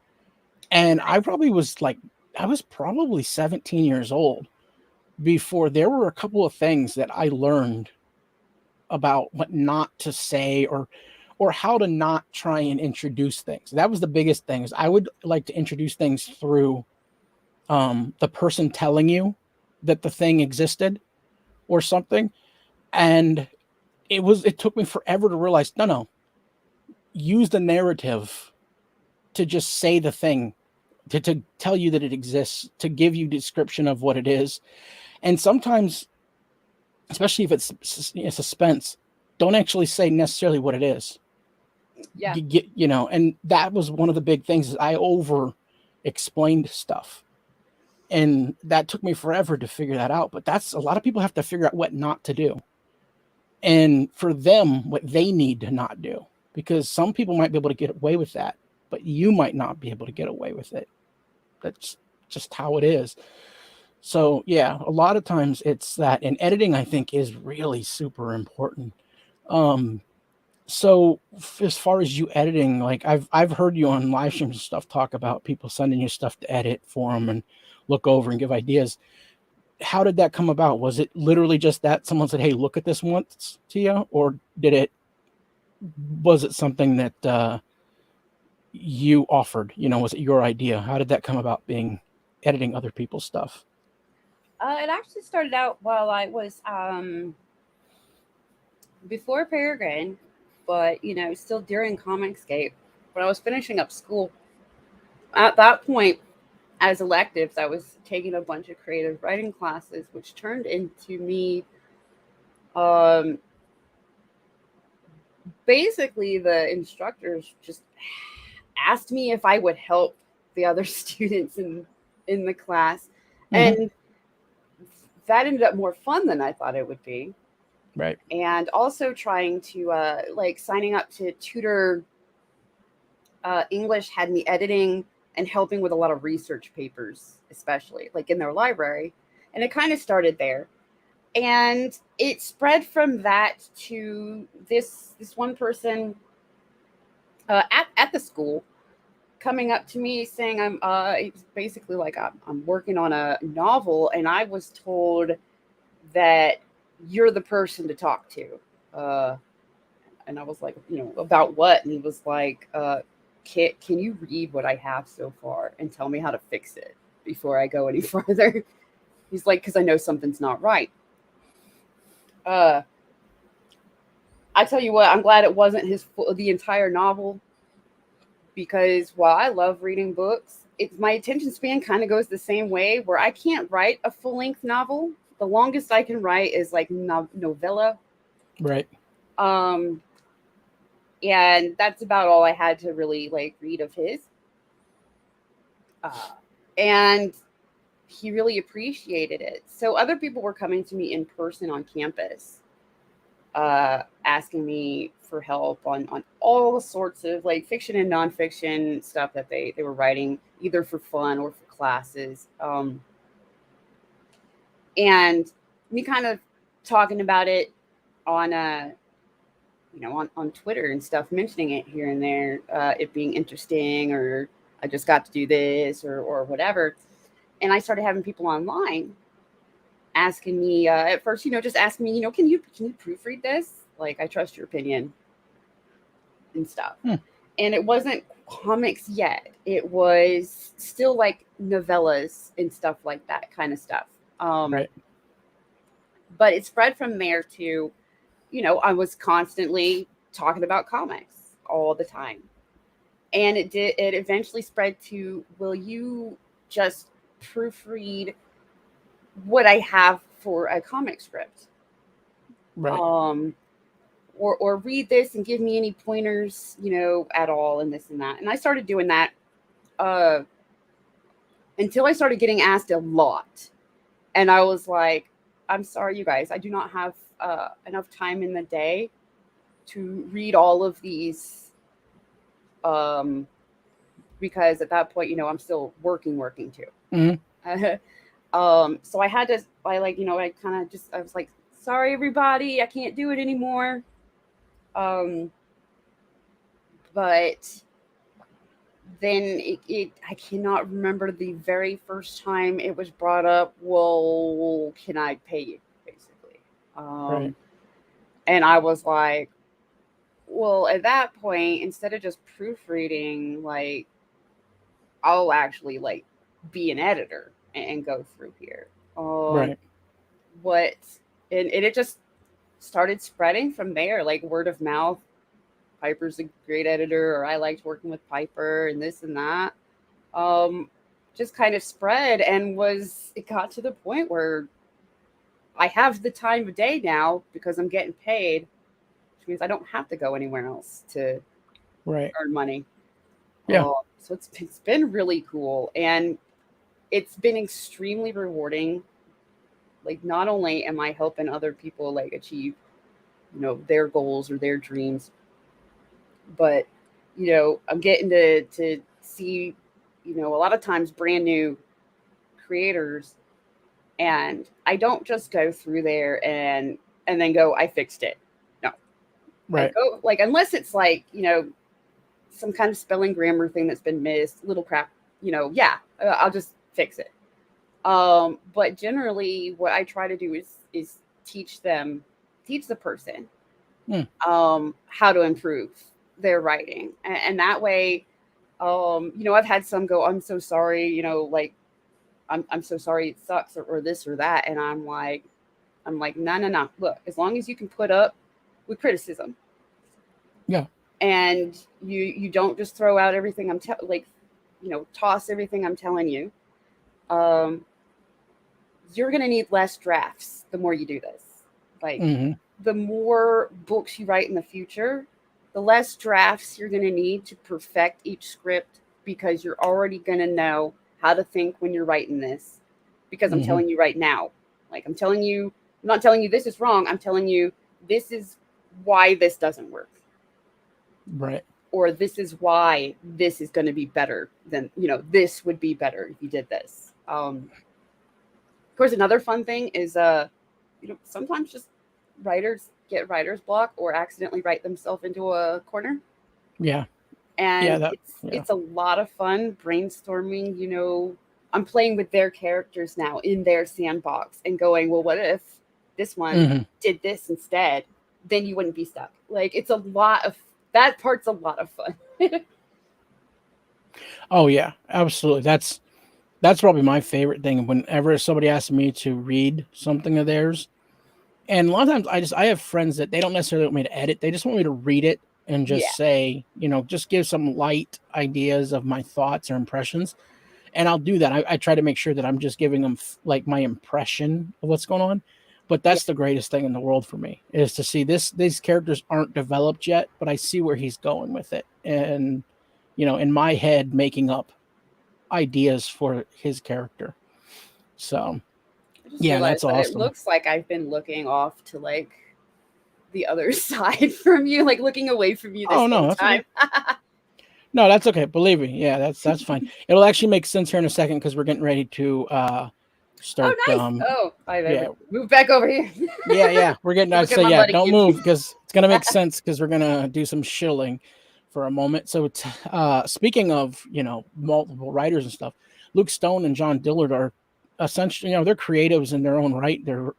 And I was probably 17 years old before there were a couple of things that I learned about what not to say, or how to not try and introduce things. That was the biggest thing. Is I would like to introduce things through the person telling you that the thing existed or something. And it took me forever to realize, no, use the narrative to just say the thing, to tell you that it exists, to give you description of what it is. And sometimes, especially if it's suspense, don't actually say necessarily what it is. Yeah. And that was one of the big things, is I over explained stuff. And that took me forever to figure that out. But that's, a lot of people have to figure out what not to do. And for them, what they need to not do. Because some people might be able to get away with that, but you might not be able to get away with it. That's just how it is. So yeah, a lot of times it's that. And editing, I think, is really super important. So as far as you editing, like I've heard you on live streams and stuff talk about people sending you stuff to edit for them and look over and give ideas. How did that come about? Was it literally just that someone said, "Hey, look at this once," to you, or was it something that you offered? Was it your idea? How did that come about, being editing other people's stuff? It actually started out while I was before Peregrine, but still during Comicscape, when I was finishing up school. At that point, as electives, I was taking a bunch of creative writing classes, which turned into me. Um, Basically, the instructors just asked me if I would help the other students in the class, Mm-hmm. and that ended up more fun than I thought it would be. Right. And also trying to like signing up to tutor English had me editing and helping with a lot of research papers, especially like in their library. And it kind of started there. And it spread from that to this one person at the school coming up to me saying it's basically like I'm working on a novel, and I was told that you're the person to talk to. And I was like, about what? And he was like, can you read what I have so far and tell me how to fix it before I go any further? He's like, because I know something's not right. I tell you what, I'm glad it wasn't the entire novel, because while I love reading books, my attention span kind of goes the same way, where I can't write a full length novel. The longest I can write is like novella. Right. And that's about all I had to really like read of his. And he really appreciated it. So other people were coming to me in person on campus, asking me for help on all sorts of like fiction and nonfiction stuff that they were writing, either for fun or for classes. And me kind of talking about it on on Twitter and stuff, mentioning it here and there, it being interesting, or I just got to do this, or whatever. And I started having people online asking me at first, just asking me, can you proofread this? Like, I trust your opinion and stuff. And it wasn't comics yet. It was still like novellas and stuff like that kind of stuff. Right. But it spread from there to, I was constantly talking about comics all the time. And it eventually spread to, will you just proofread what I have for a comic script? Right. Or read this and give me any pointers, at all, and this and that. And I started doing that until I started getting asked a lot. And I was like, I'm sorry, you guys, I do not have enough time in the day to read all of these, because at that point, I'm still working too. Mm-hmm. So I had to, I was like, sorry, everybody, I can't do it anymore. But then I cannot remember the very first time it was brought up. Well, can I pay you, basically? Right. And I was like, well, at that point, instead of just proofreading, like, I'll actually like be an editor and go through here. Right. What, and it just started spreading from there, like word of mouth. Piper's a great editor, or I liked working with Piper and this and that. Just kind of spread, and it got to the point where I have the time of day now because I'm getting paid, which means I don't have to go anywhere else to earn money. Yeah. So it's been really cool, and it's been extremely rewarding. Like, not only am I helping other people like achieve, their goals or their dreams, but I'm getting to see, a lot of times brand new creators, and I don't just go through there and then go, I fixed it. No. Right. I go, like, unless it's like, some kind of spelling grammar thing that's been missed, little crap, I'll just fix it. But generally what I try to do is teach the person how to improve their writing. And that way, I've had some go, I'm so sorry, like, I'm so sorry it sucks, or this or that. And I'm like, no. Look, as long as you can put up with criticism. Yeah. And you don't just throw out everything toss everything I'm telling you. You're going to need less drafts the more you do this. Like, the more books you write in the future, the less drafts you're going to need to perfect each script, because you're already going to know how to think when you're writing this. Because I'm telling you right now, like, I'm not telling you this is wrong. I'm telling you this is why this doesn't work. Right. Or this is why this is going to be better than, this would be better if you did this. Of course, another fun thing is, sometimes just writers get writer's block or accidentally write themselves into a corner. Yeah. And it's a lot of fun brainstorming, I'm playing with their characters now in their sandbox and going, well, what if this one did this instead? Then you wouldn't be stuck. Like, that part's a lot of fun. Oh yeah, absolutely. That's probably my favorite thing. Whenever somebody asks me to read something of theirs, and a lot of times I have friends that they don't necessarily want me to edit. They just want me to read it and just say, just give some light ideas of my thoughts or impressions. And I'll do that. I try to make sure that I'm just giving them like my impression of what's going on. But that's the greatest thing in the world for me, is to see these characters aren't developed yet, but I see where he's going with it. And, in my head, making up ideas for his character. So, yeah, that's awesome. It looks like I've been looking off to like the other side from you, like looking away from you this whole time. Okay. No, that's okay. Believe me. Yeah, that's fine. It'll actually make sense here in a second, because we're getting ready to start. Oh, nice. Move back over here. Yeah. We're getting. I say, don't move, because it's gonna make sense, because we're gonna do some shilling for a moment. So, speaking of multiple writers and stuff, Luke Stone and John Dillard are essentially they're creatives in their own right. They're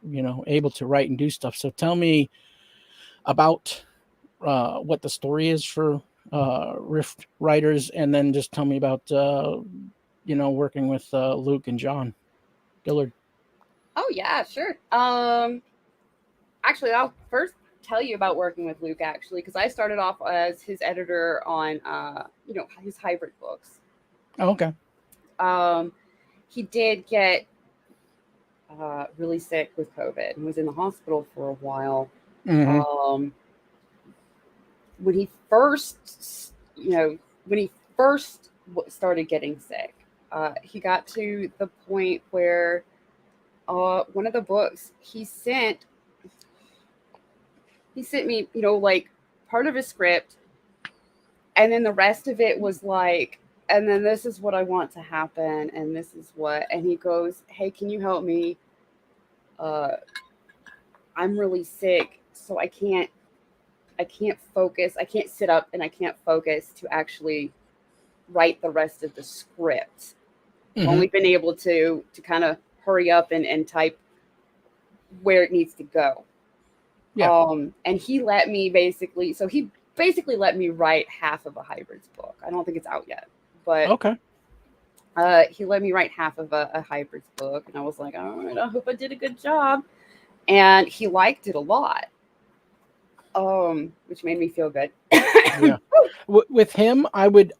able to write and do stuff. So tell me about what the story is for Rift writers, and then just tell me about working with Luke and John Dillard. Oh yeah, sure. Actually, I'll first tell you about working with Luke, actually, because I started off as his editor on his hybrid books. Oh, okay. He did get really sick with COVID and was in the hospital for a while. When he first started getting sick, he got to the point where one of the books he sent me, like, part of his script, and then the rest of it was like, and then this is what I want to happen, and this is what, and he goes, hey, can you help me? I'm really sick, so I can't focus. I can't sit up and I can't focus to actually write the rest of the script. Only been able to kind of hurry up and type where it needs to go. Yeah. And he let me basically let me write half of a hybrids book. I don't think it's out yet, but okay. He let me write half of a hybrids book, and I was like, all right, I hope I did a good job. And he liked it a lot. which made me feel good. Yeah. With him, I would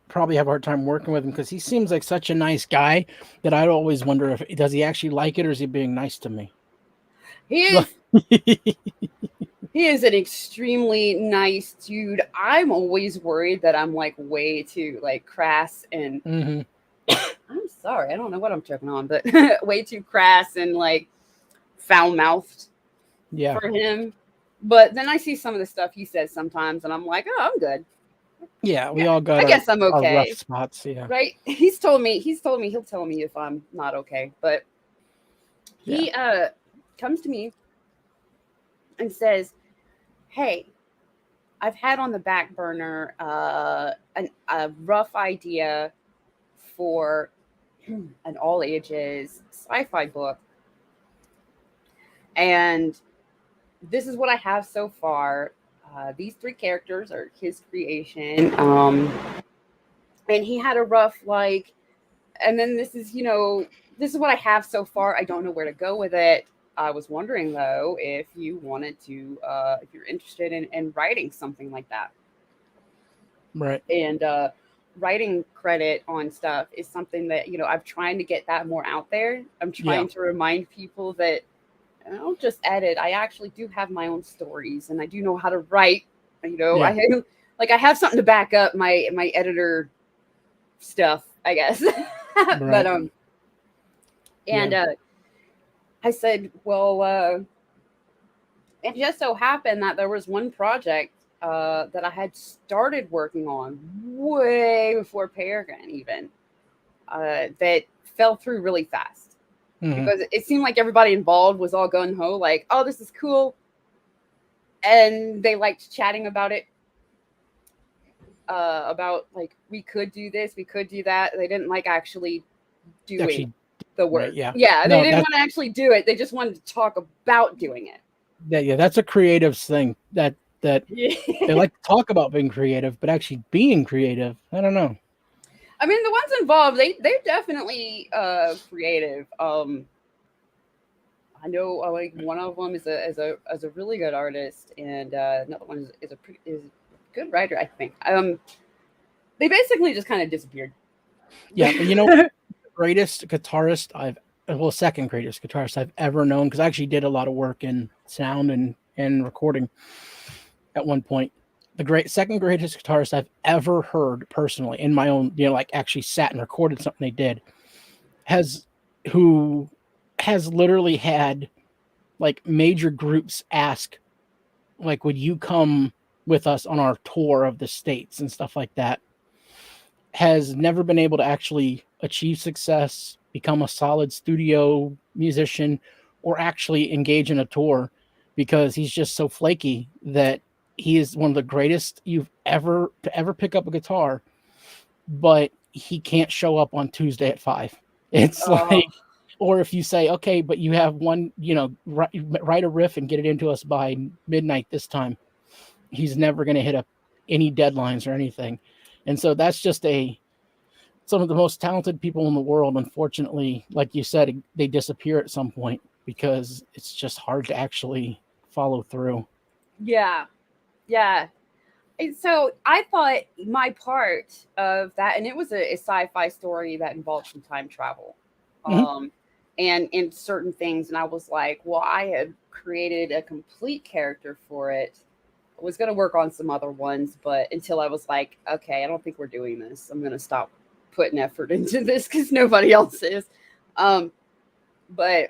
probably have a hard time working with him because he seems like such a nice guy that I'd always wonder if does he actually like it or is he being nice to me? He is he is an extremely nice dude. I'm always worried that I'm like way too like crass and Mm-hmm. I'm sorry, I don't know what I'm choking on, but way too crass and like foul mouthed Yeah. for him. But then I see some of the stuff he says sometimes, and I'm like, oh, I'm good. Yeah, we all got I guess I'm our rough okay, spots. Yeah. right? He's told me he'll tell me if I'm not okay. But he comes to me and says, "Hey, I've had on the back burner a rough idea for an all ages sci-fi book, and this is what I have so far. These three characters are his creation, and he had a rough like, and then this is this is what I have so far. I don't know where to go with it. I was wondering though if you wanted to, if you're interested in writing something like that." Right. And writing credit on stuff is something that I'm trying to get that more out there. I'm trying to remind people that I don't just edit. I actually do have my own stories, and I do know how to write. I have, I have something to back up my editor stuff, I guess. Right. But I said, well, it just so happened that there was one project that I had started working on way before Peregrine even that fell through really fast. Mm-hmm. Because it seemed like everybody involved was all gung ho, like, oh, this is cool. And they liked chatting about it. About like, we could do this, we could do that. They didn't like actually doing the work. Right, yeah. Yeah, they didn't want to actually do it. They just wanted to talk about doing it. Yeah, that's a creatives thing that they like to talk about being creative, but actually being creative, I don't know. I mean, the ones involved, they're definitely creative. I know like one of them is a really good artist, and another one is a good writer, I think. They basically just kind of disappeared. Yeah, but greatest guitarist second greatest guitarist I've ever known, because I actually did a lot of work in sound and recording at one point. The second greatest guitarist I've ever heard personally in my own, actually sat and recorded something they did, who has literally had like major groups ask, like, would you come with us on our tour of the States and stuff like that, has never been able to actually achieve success, become a solid studio musician, or actually engage in a tour because he's just so flaky that he is one of the greatest you've ever pick up a guitar, but he can't show up on Tuesday at 5. It's like, or if you say, okay, but you have one, write a riff and get it into us by midnight this time, he's never going to hit up any deadlines or anything. And so that's just some of the most talented people in the world. Unfortunately, like you said, they disappear at some point because it's just hard to actually follow through. Yeah. And so I thought my part of that, and it was a sci-fi story that involved some time travel, and in certain things. And I was like, well, I had created a complete character for it. I was going to work on some other ones, but until I was like, okay, I don't think we're doing this. I'm going to stop putting effort into this because nobody else is. But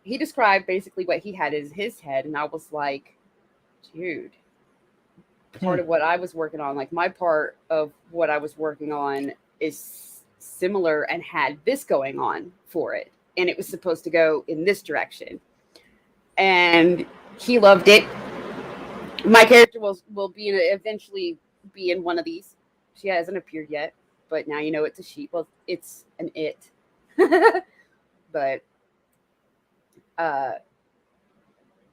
he described basically what he had in his head, and I was like, dude, part of what I was working on, like my part of what I was working on is similar and had this going on for it. And it was supposed to go in this direction. And he loved it. My character will eventually be in one of these. She hasn't appeared yet, but now you know it's a she. Well, it's an it. But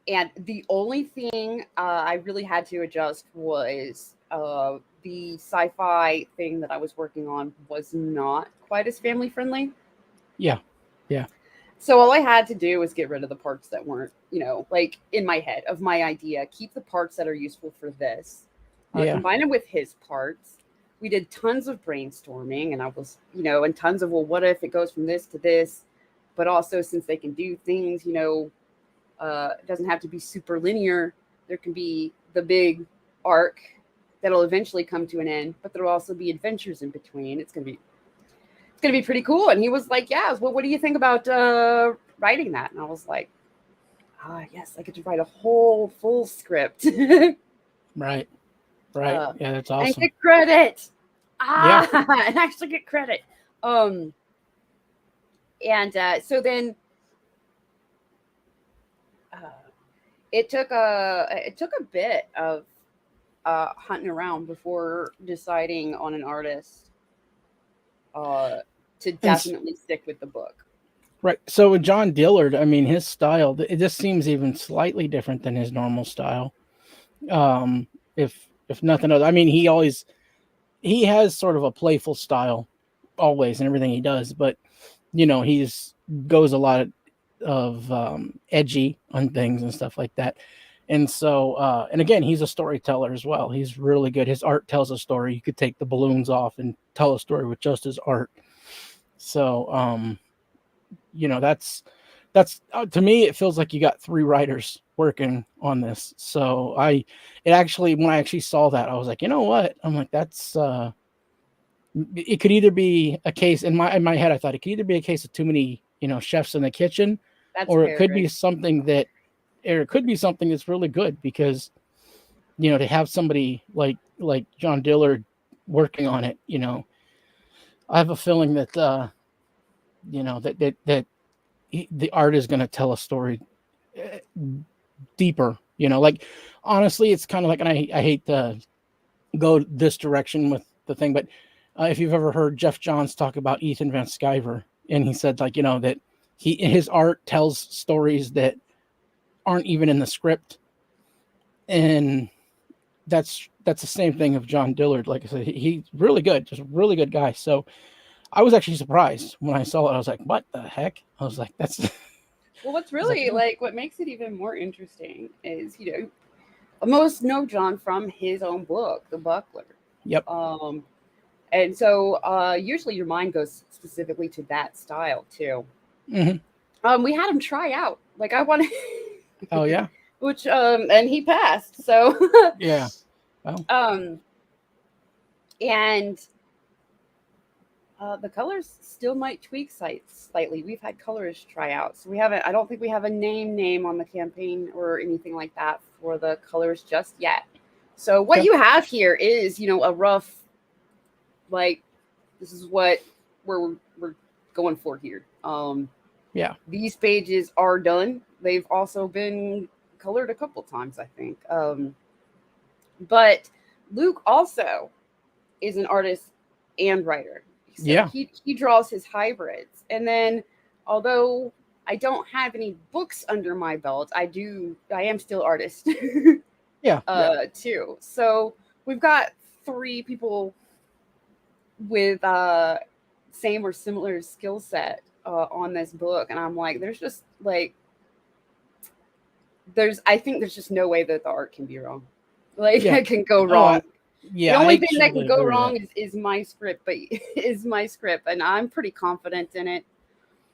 and the only thing I really had to adjust was the sci-fi thing that I was working on was not quite as family friendly. Yeah. So all I had to do was get rid of the parts that weren't, like in my head of my idea, keep the parts that are useful for this, Yeah. combine them with his parts. We did tons of brainstorming, and I was, and tons of, well, what if it goes from this to this? But also, since they can do things, it doesn't have to be super linear. There can be the big arc that'll eventually come to an end, but there'll also be adventures in between. It's gonna be pretty cool. And he was like, yeah, well, what do you think about writing that? And I was like, yes, I get to write a whole full script. Right. Yeah, that's awesome. And get credit. Yeah. And actually get credit. And so then it took a bit of hunting around before deciding on an artist to definitely stick with the book. Right. So with John Dillard, I mean, his style, it just seems even slightly different than his normal style. If nothing else, I mean, he has sort of a playful style always in everything he does, but he's goes a lot of edgy on things and stuff like that. And so, and again, he's a storyteller as well. He's really good. His art tells a story. You could take the balloons off and tell a story with just his art. So, that's to me, it feels like you got 3 writers working on this. So when I actually saw that, I was like, you know what? I'm like, that's, it could either be a case in my head. I thought it could either be a case of too many, chefs in the kitchen, or it could be something that's really good, because, to have somebody like John Dillard working on it, I have a feeling that, that the art is going to tell a story deeper, like, honestly, it's kind of like, and I hate to go this direction with the thing, but if you've ever heard Jeff Johns talk about Ethan Van Sciver, and he said, like, that his art tells stories that aren't even in the script. And that's the same thing of John Dillard. Like I said, he's really good, just a really good guy. So I was actually surprised when I saw it. I was like, what the heck? I was like, that's well, what's really what makes it even more interesting is, most know John from his own book, The Buckler. Yep. And so usually your mind goes specifically to that style too. Mm-hmm. We had him try out. Like, I wanted. Oh yeah. Which and he passed. So yeah. Well. And the colors still might tweak slightly. We've had colorists try out, so I don't think we have a name on the campaign or anything like that for the colors just yet. So what you have here is, a rough, like, this is what we're going for here. Yeah. These pages are done. They've also been colored a couple times, I think. But Luke also is an artist and writer. So he draws his hybrids. And then, although I don't have any books under my belt, I am still artist. Too. So we've got 3 people with same or similar skill set on this book, and I'm like, there's just like, I think there's just no way that the art can be wrong. Like, it can go wrong. The only thing that can go wrong is my script, and I'm pretty confident in it.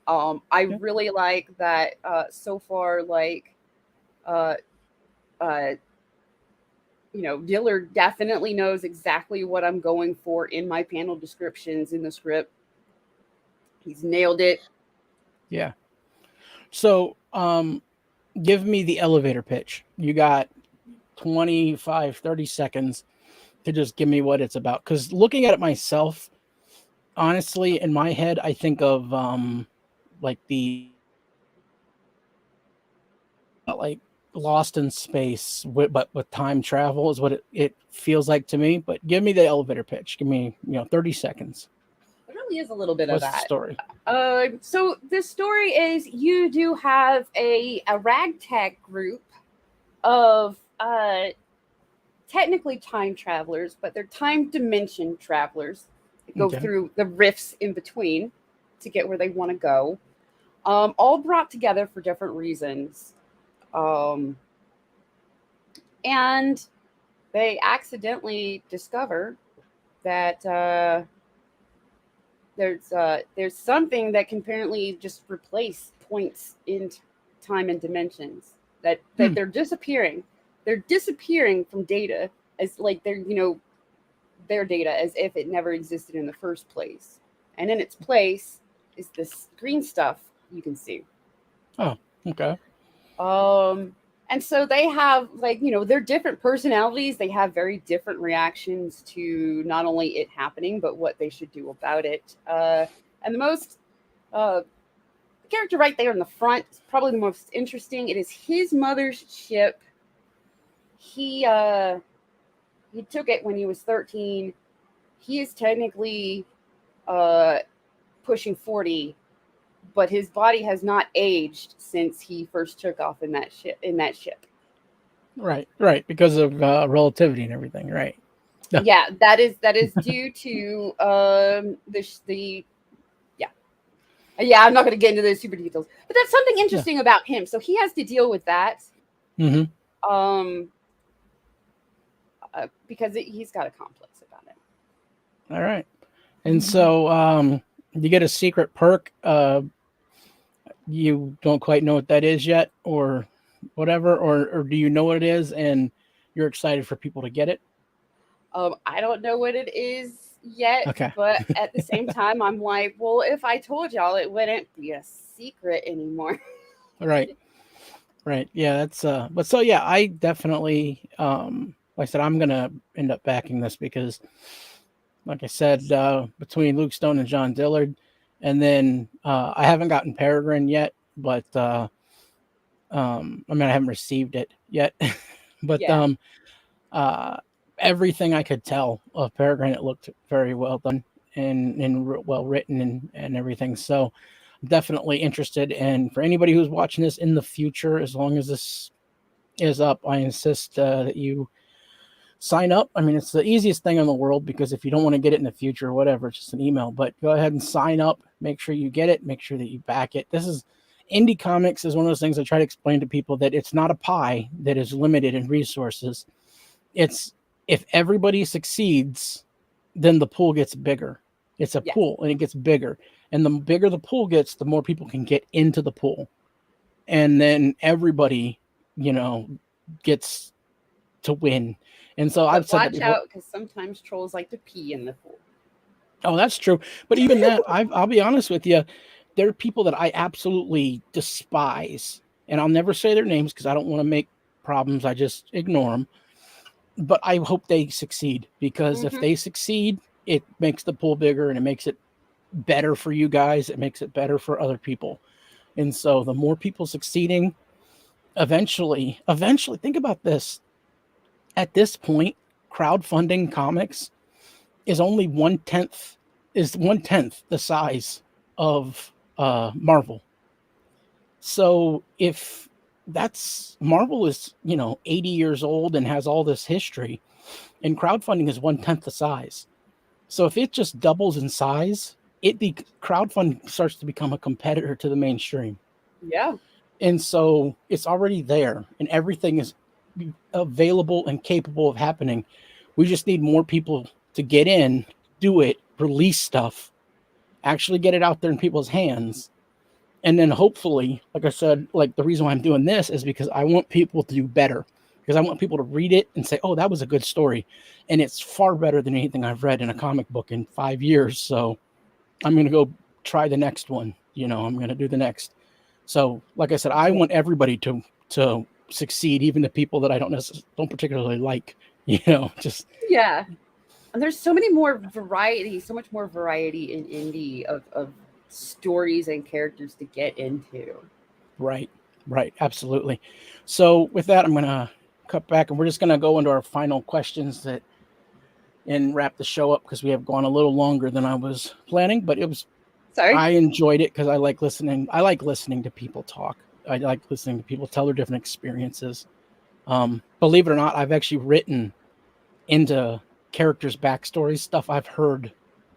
I really like that so far. Like, Dillard definitely knows exactly what I'm going for in my panel descriptions in the script. He's nailed it. Yeah. So, give me the elevator pitch. You got 25, 30 seconds to just give me what it's about. Because looking at it myself, honestly, in my head, I think of like Lost in Space, but with time travel is what it feels like to me. But give me the elevator pitch. Give me 30 seconds. It really is a little bit What's of that. The story? So the story is, you do have a ragtag group of technically time travelers, but they're time dimension travelers that go through the rifts in between to get where they want to go. all brought together for different reasons. Um, and they accidentally discover that there's something that can apparently just replace points in time and dimensions. That they're disappearing. They're disappearing from data as like they're their data as if it never existed in the first place. And in its place is this green stuff you can see. Oh, okay. And so they have they're different personalities. They have very different reactions to not only it happening, but what they should do about it. And the most character right there in the front is probably the most interesting. It is his mother's ship. He took it when he was 13. He is technically pushing 40, but his body has not aged since he first took off in that ship. Right, because of relativity and everything, right? Yeah, that is due to the yeah. I'm not going to get into those super details, but that's something interesting about him. So he has to deal with that. Mm-hmm. Because he's got a complex about it. All right. And so you get a secret perk. You don't quite know what that is yet or whatever, or do you know what it is and you're excited for people to get it? I don't know what it is yet, okay. But at the same time, I'm like, well, if I told y'all, it wouldn't be a secret anymore. Right. Yeah, that's but so yeah, I definitely like I said, I'm gonna end up backing this because like I said, between Luke Stone and John Dillard, and then I haven't gotten Peregrine yet, but I mean I haven't received it yet. But everything I could tell of Peregrine, it looked very well done and well written and everything. So I'm definitely interested. And for anybody who's watching this in the future, as long as this is up, I insist that you sign up. I mean, it's the easiest thing in the world because if you don't want to get it in the future or whatever, it's just an email. But go ahead and sign up. Make sure you get it. Make sure that you back it. This is indie comics is one of those things I try to explain to people that it's not a pie that is limited in resources. It's if everybody succeeds, then the pool gets bigger. It's a pool and it gets bigger. And the bigger the pool gets, the more people can get into the pool. And then everybody, gets to win. And so I've said watch out because sometimes trolls like to pee in the pool. Oh, that's true. But even that, I'll be honest with you, there are people that I absolutely despise. And I'll never say their names because I don't want to make problems. I just ignore them. But I hope they succeed because if they succeed, it makes the pool bigger and it makes it better for you guys. It makes it better for other people. And so the more people succeeding, eventually, think about this. At this point, crowdfunding comics is only one tenth the size of Marvel. So if that's Marvel is 80 years old and has all this history, and crowdfunding is 1/10 the size. So if it just doubles in size, crowdfunding starts to become a competitor to the mainstream. Yeah. And so it's already there, and everything is available and capable of happening. We just need more people to get in, do it, release stuff, actually get it out there in people's hands. And then hopefully, like I said, like the reason why I'm doing this is because I want people to do better, because I want people to read it and say, oh, that was a good story. And it's far better than anything I've read in a comic book in 5 years. So I'm going to go try the next one. I'm going to do the next. So like I said, I want everybody to succeed, even the people that I don't particularly like, just. Yeah. And there's so much more variety in indie of stories and characters to get into. Right. Absolutely. So with that, I'm going to cut back and we're just going to go into our final questions and wrap the show up because we have gone a little longer than I was planning, but it was, I enjoyed it because I like listening. I like listening to people talk. I like listening to people tell their different experiences. Believe it or not, I've actually written into characters' backstories, stuff I've heard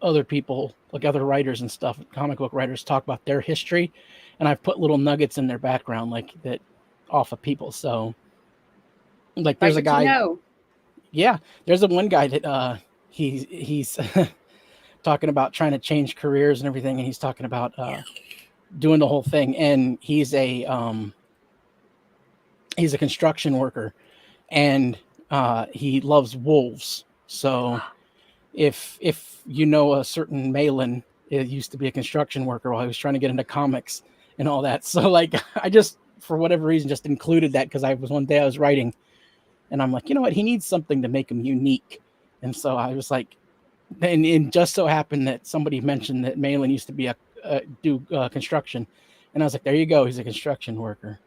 other people, like other writers and stuff, comic book writers, talk about their history, and I've put little nuggets in their background like that off of people. So like there's a guy, yeah, there's a one guy that he's talking about trying to change careers and everything, and he's talking about doing the whole thing, and he's a construction worker, and he loves wolves. So if you know a certain Malin, it used to be a construction worker while he was trying to get into comics and all that. So like I just, for whatever reason, just included that because one day I was writing and I'm like, you know what, he needs something to make him unique. And so I was like, and just so happened that somebody mentioned that Malin used to be do construction, and I was like, there you go, he's a construction worker.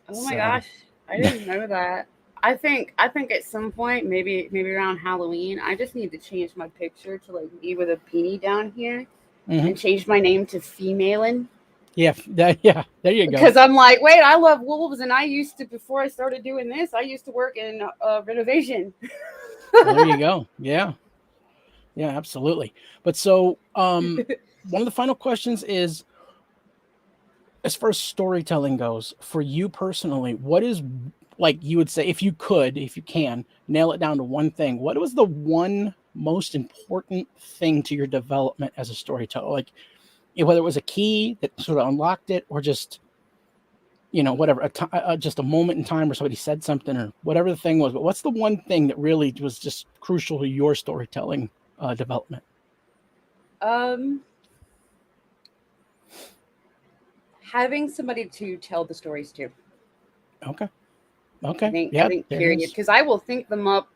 Oh my gosh, I didn't know that. I think at some point, maybe around Halloween, I just need to change my picture to like me with a beanie down here, and change my name to Femalin. Yeah, there you go. Because I'm like, wait, I love wolves, and I used to, before I started doing this, I used to work in renovation. There you go. Yeah, absolutely. But so, one of the final questions is, as far as storytelling goes, for you personally, what is, like, you would say, if you can nail it down to one thing, what was the one most important thing to your development as a storyteller? Like, whether it was a key that sort of unlocked it, or just, whatever, just a moment in time where somebody said something, or whatever the thing was. But what's the one thing that really was just crucial to your storytelling development? Having somebody to tell the stories to. Okay. I think period, because I will think them up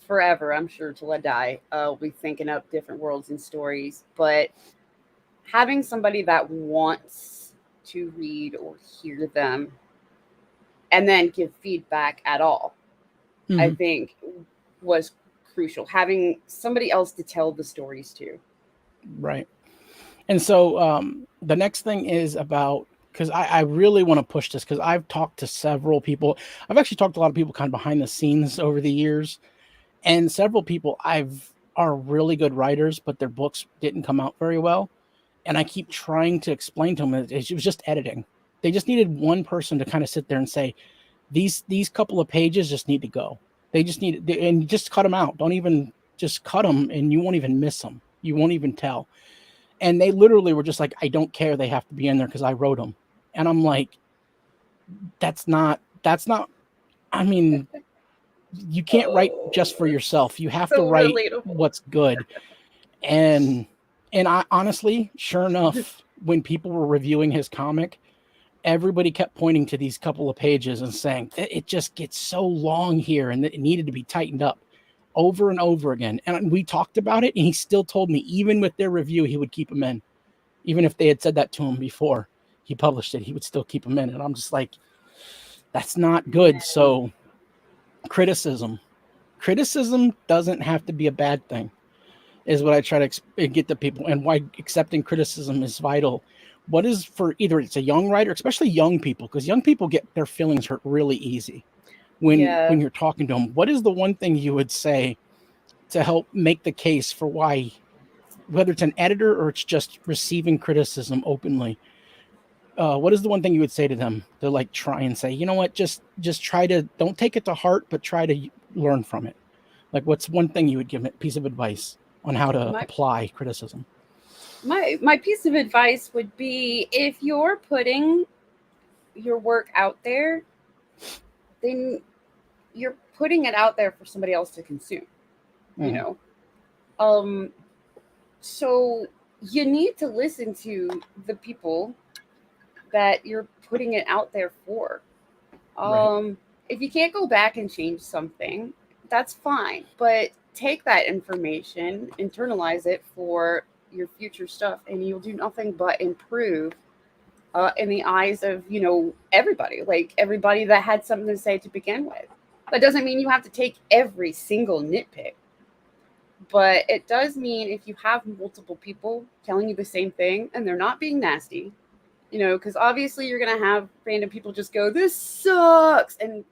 forever, I'm sure, till I die. I'll be thinking up different worlds and stories, but having somebody that wants to read or hear them and then give feedback at all, I think was crucial. Having somebody else to tell the stories to. Right. And so the next thing is about, because I really want to push this, because I've talked to several people. I've actually talked to a lot of people kind of behind the scenes over the years, and several people are really good writers, but their books didn't come out very well. And I keep trying to explain to them it was just editing. They just needed one person to kind of sit there and say, these couple of pages just need to go. They just and just cut them out. Don't even, just cut them, and you won't even miss them. You won't even tell. And they literally were just like, I don't care, they have to be in there because I wrote them. And I'm like, that's not, I mean, you can't write just for yourself. You have to write what's good. And I honestly, sure enough, when people were reviewing his comic, everybody kept pointing to these couple of pages and saying, it just gets so long here and it needed to be tightened up, over and over again. And we talked about it, and he still told me, even with their review, he would keep them in. Even if they had said that to him before he published it, he would still keep them in. And I'm just like, that's not good. So criticism doesn't have to be a bad thing, is what I try to get to people, and why accepting criticism is vital. What is, for either it's a young writer, especially young people, because young people get their feelings hurt really easy when you're talking to them. What is the one thing you would say to help make the case for why, whether it's an editor or it's just receiving criticism openly, what is the one thing you would say to them to, like, try and say, you know what, just try to, don't take it to heart, but try to learn from it? Like, what's one thing you would give a piece of advice on how to apply criticism? My piece of advice would be, if you're putting your work out there, then you're putting it out there for somebody else to consume, so you need to listen to the people that you're putting it out there for. If you can't go back and change something, that's fine, but take that information, internalize it for your future stuff, and you'll do nothing but improve in the eyes of, everybody, like everybody that had something to say to begin with. That doesn't mean you have to take every single nitpick, but it does mean if you have multiple people telling you the same thing and they're not being nasty, because obviously you're going to have random people just go, this sucks. And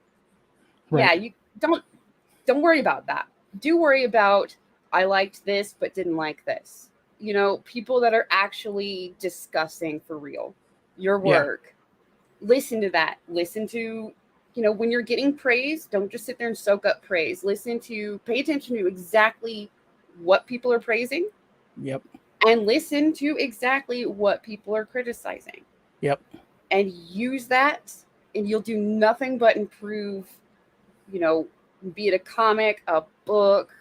you don't worry about that. Do worry about, I liked this, but didn't like this. people that are actually discussing for real your work. Listen to that. Listen to, when you're getting praise, don't just sit there and soak up praise. Pay attention to exactly what people are praising. Yep. And listen to exactly what people are criticizing. Yep. And use that, and you'll do nothing but improve, be it a comic, a book,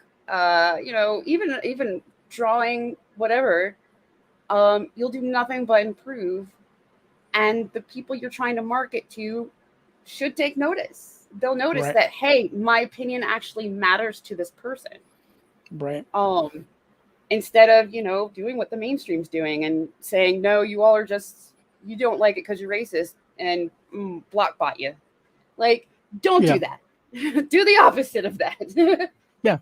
even drawing, whatever. You'll do nothing but improve, and the people you're trying to market to should take notice. They'll notice that, hey, my opinion actually matters to this person. Right. Instead of, doing what the mainstream's doing and saying, no, you all are just, you don't like it because you're racist and block bot you. Like, don't do that. Do the opposite of that. Yeah.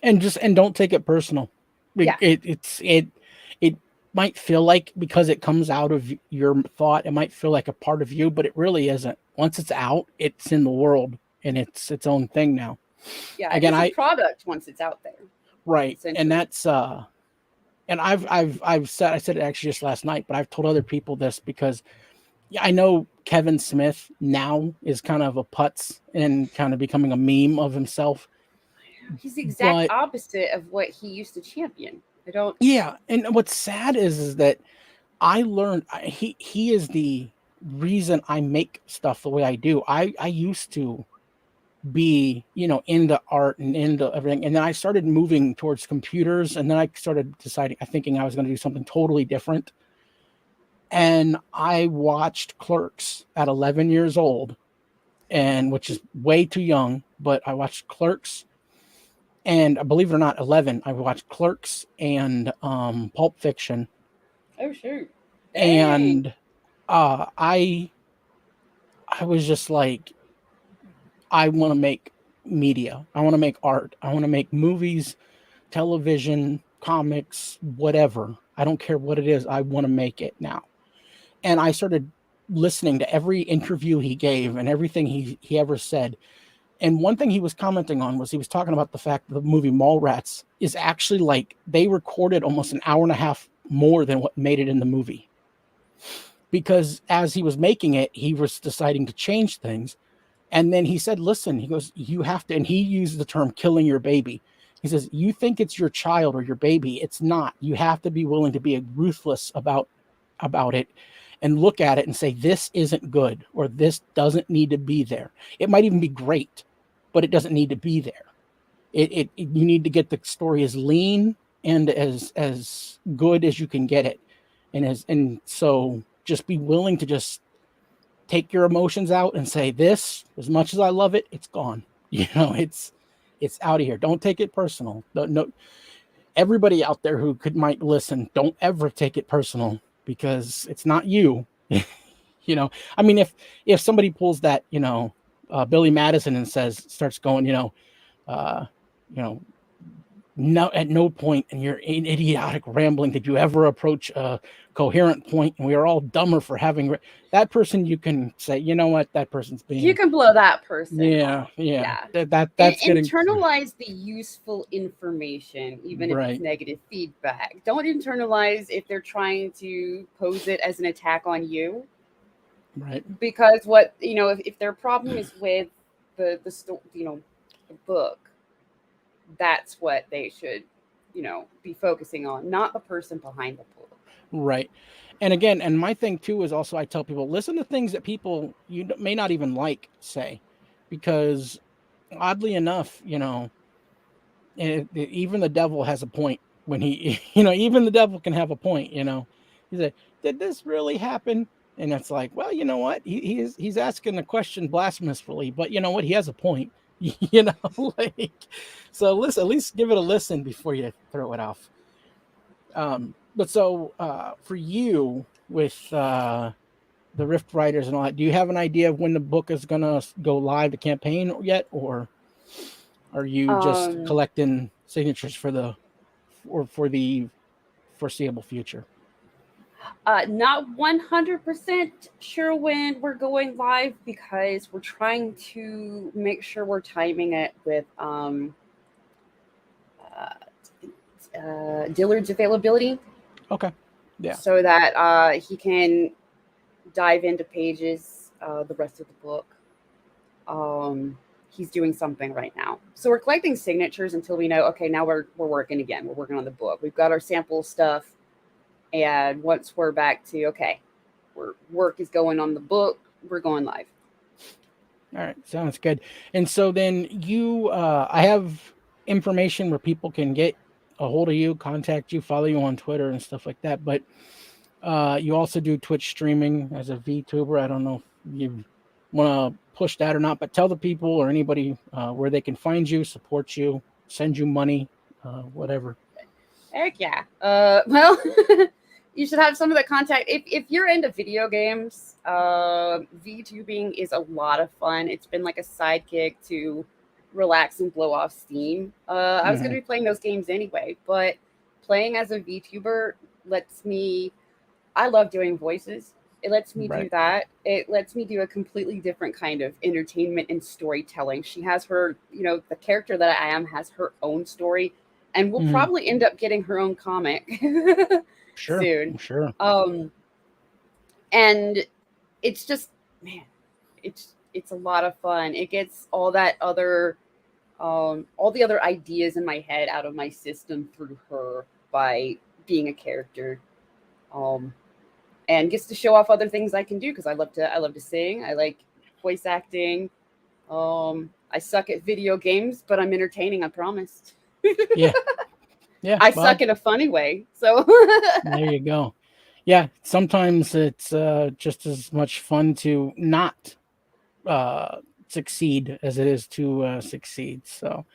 And don't take it personal. It might feel like, because it comes out of your thought, it might feel like a part of you, but it really isn't. Once it's out, it's in the world, and it's its own thing now. Yeah. Again, it's a product once it's out there. Right. And that's, and I said it actually just last night, but I've told other people this because I know Kevin Smith now is kind of a putz and kind of becoming a meme of himself. He's the exact opposite of what he used to champion. Yeah. And what's sad is that I learned he is the reason I make stuff the way I do. I used to be, into art and into everything. And then I started moving towards computers, and then I started thinking I was going to do something totally different. And I watched Clerks at 11 years old, and which is way too young, but I watched Clerks, and believe it or not, 11, I watched Clerks and Pulp Fiction. Oh, shoot. And I was just like, I want to make media. I want to make art. I want to make movies, television, comics, whatever. I don't care what it is. I want to make it now. And I started listening to every interview he gave and everything he ever said. And one thing he was commenting on was he was talking about the fact that the movie Mallrats is actually, like, they recorded almost an hour and a half more than what made it in the movie. Because as he was making it, he was deciding to change things. And then he said, listen, he goes, you have to, and he used the term killing your baby. He says, you think it's your child or your baby. It's not. You have to be willing to be ruthless about it and look at it and say, this isn't good, or this doesn't need to be there. It might even be great, but it doesn't need to be there. You need to get the story as lean and as good as you can get it. And so just be willing to just take your emotions out and say, this, as much as I love it, it's gone. It's out of here. Don't take it personal. No, everybody out there who might listen, don't ever take it personal, because it's not you. I mean, if somebody pulls that, Billy Madison and starts going, no, at no point in your idiotic rambling did you ever approach a coherent point, and we are all dumber for having that person. You can say, you know what, that person's being. You can blow that person. Yeah. That's internalize the useful information, even if it's negative feedback. Don't internalize if they're trying to pose it as an attack on you. Right. Because if their problem is with the book, that's what they should, be focusing on, not the person behind the book. Right. And again, and my thing too is also, I tell people, listen to things that people you may not even say, because oddly enough, even the devil has a point when he, even the devil can have a point, he's like, did this really happen? And it's like, well, you know what? He's asking the question blasphemously, but you know what? He has a point, so listen, at least give it a listen before you throw it off. But so for you with the Rift Riders and all that, do you have an idea of when the book is going to go live, the campaign yet, or are you just collecting signatures for the foreseeable future? Not 100% sure when we're going live, because we're trying to make sure we're timing it with Dillard's availability. Okay. Yeah. So that he can dive into pages the rest of the book. He's doing something right now. So we're collecting signatures until we know, okay, now we're working again. We're working on the book. We've got our sample stuff. And once we're back to, okay, work is going on the book, we're going live. All right. Sounds good. And so then I have information where people can get a hold of you, contact you, follow you on Twitter and stuff like that. But you also do Twitch streaming as a VTuber. I don't know if you want to push that or not, but tell the people or anybody where they can find you, support you, send you money, whatever. Heck yeah. Well, you should have some of the contact. If you're into video games, VTubing is a lot of fun. It's been like a sidekick to relax and blow off steam. I was going to be playing those games anyway, but playing as a VTuber lets me, I love doing voices. It lets me do that. It lets me do a completely different kind of entertainment and storytelling. She has her, the character that I am has her own story, and we'll probably end up getting her own comic soon. Sure. And it's just, man, it's a lot of fun. It gets all the other ideas in my head out of my system through her by being a character. And gets to show off other things I can do because I love to sing. I like voice acting. I suck at video games, but I'm entertaining, I promise. Yeah. I suck in a funny way. So there you go. Yeah, sometimes it's just as much fun to not succeed as it is to succeed. So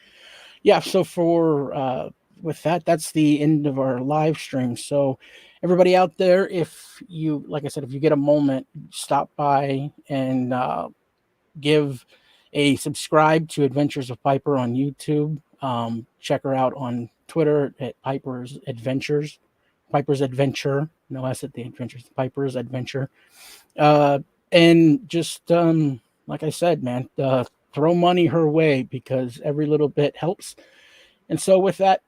yeah, so for with that, that's the end of our live stream. So everybody out there, if you, like I said, if you get a moment, stop by and give a subscribe to Adventures of Piper on YouTube. Check her out on Twitter at Piper's Adventures, Piper's Adventure. No S at the Adventures, Piper's Adventure. And just like I said, man, throw money her way because every little bit helps. And so with that,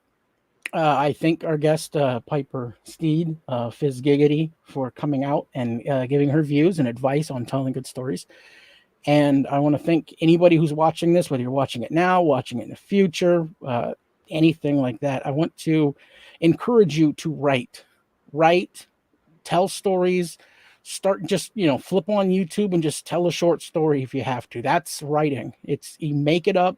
I thank our guest, Piper Steed, Fizz Giggity, for coming out and giving her views and advice on telling good stories. And I want to thank anybody who's watching this, whether you're watching it now, watching it in the future, anything like that. I want to encourage you to write, tell stories, start just, flip on YouTube and just tell a short story if you have to. That's writing. You make it up,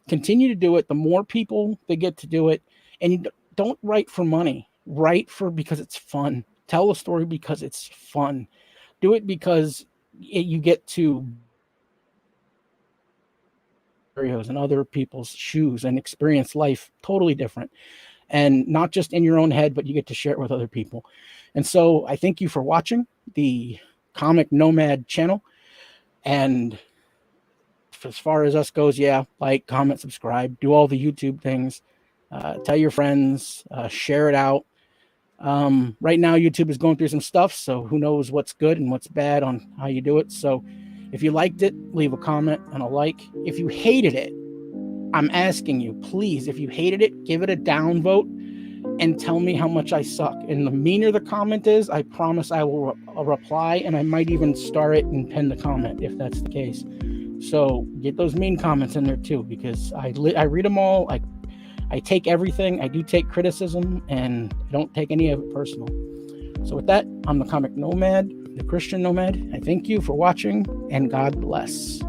continue to do it. The more people that get to do it, and you don't write for money, write because it's fun. Tell a story because it's fun. Do it because you get to and other people's shoes and experience life totally different, and not just in your own head, but you get to share it with other people. And so I thank you for watching the Comic Nomad channel. And as far as us goes, yeah, like, comment, subscribe, do all the YouTube things, tell your friends, share it out. Right now YouTube is going through some stuff, so who knows what's good and what's bad on how you do it. So if you liked it, leave a comment and a like. If you hated it, I'm asking you, please, if you hated it, give it a down vote and tell me how much I suck. And the meaner the comment is, I promise I will reply, and I might even star it and pin the comment if that's the case. So get those mean comments in there too, because I read them all. I take everything. I do take criticism, and I don't take any of it personal. So with that, I'm the Comic Nomad, the Christian Nomad. I thank you for watching, and God bless.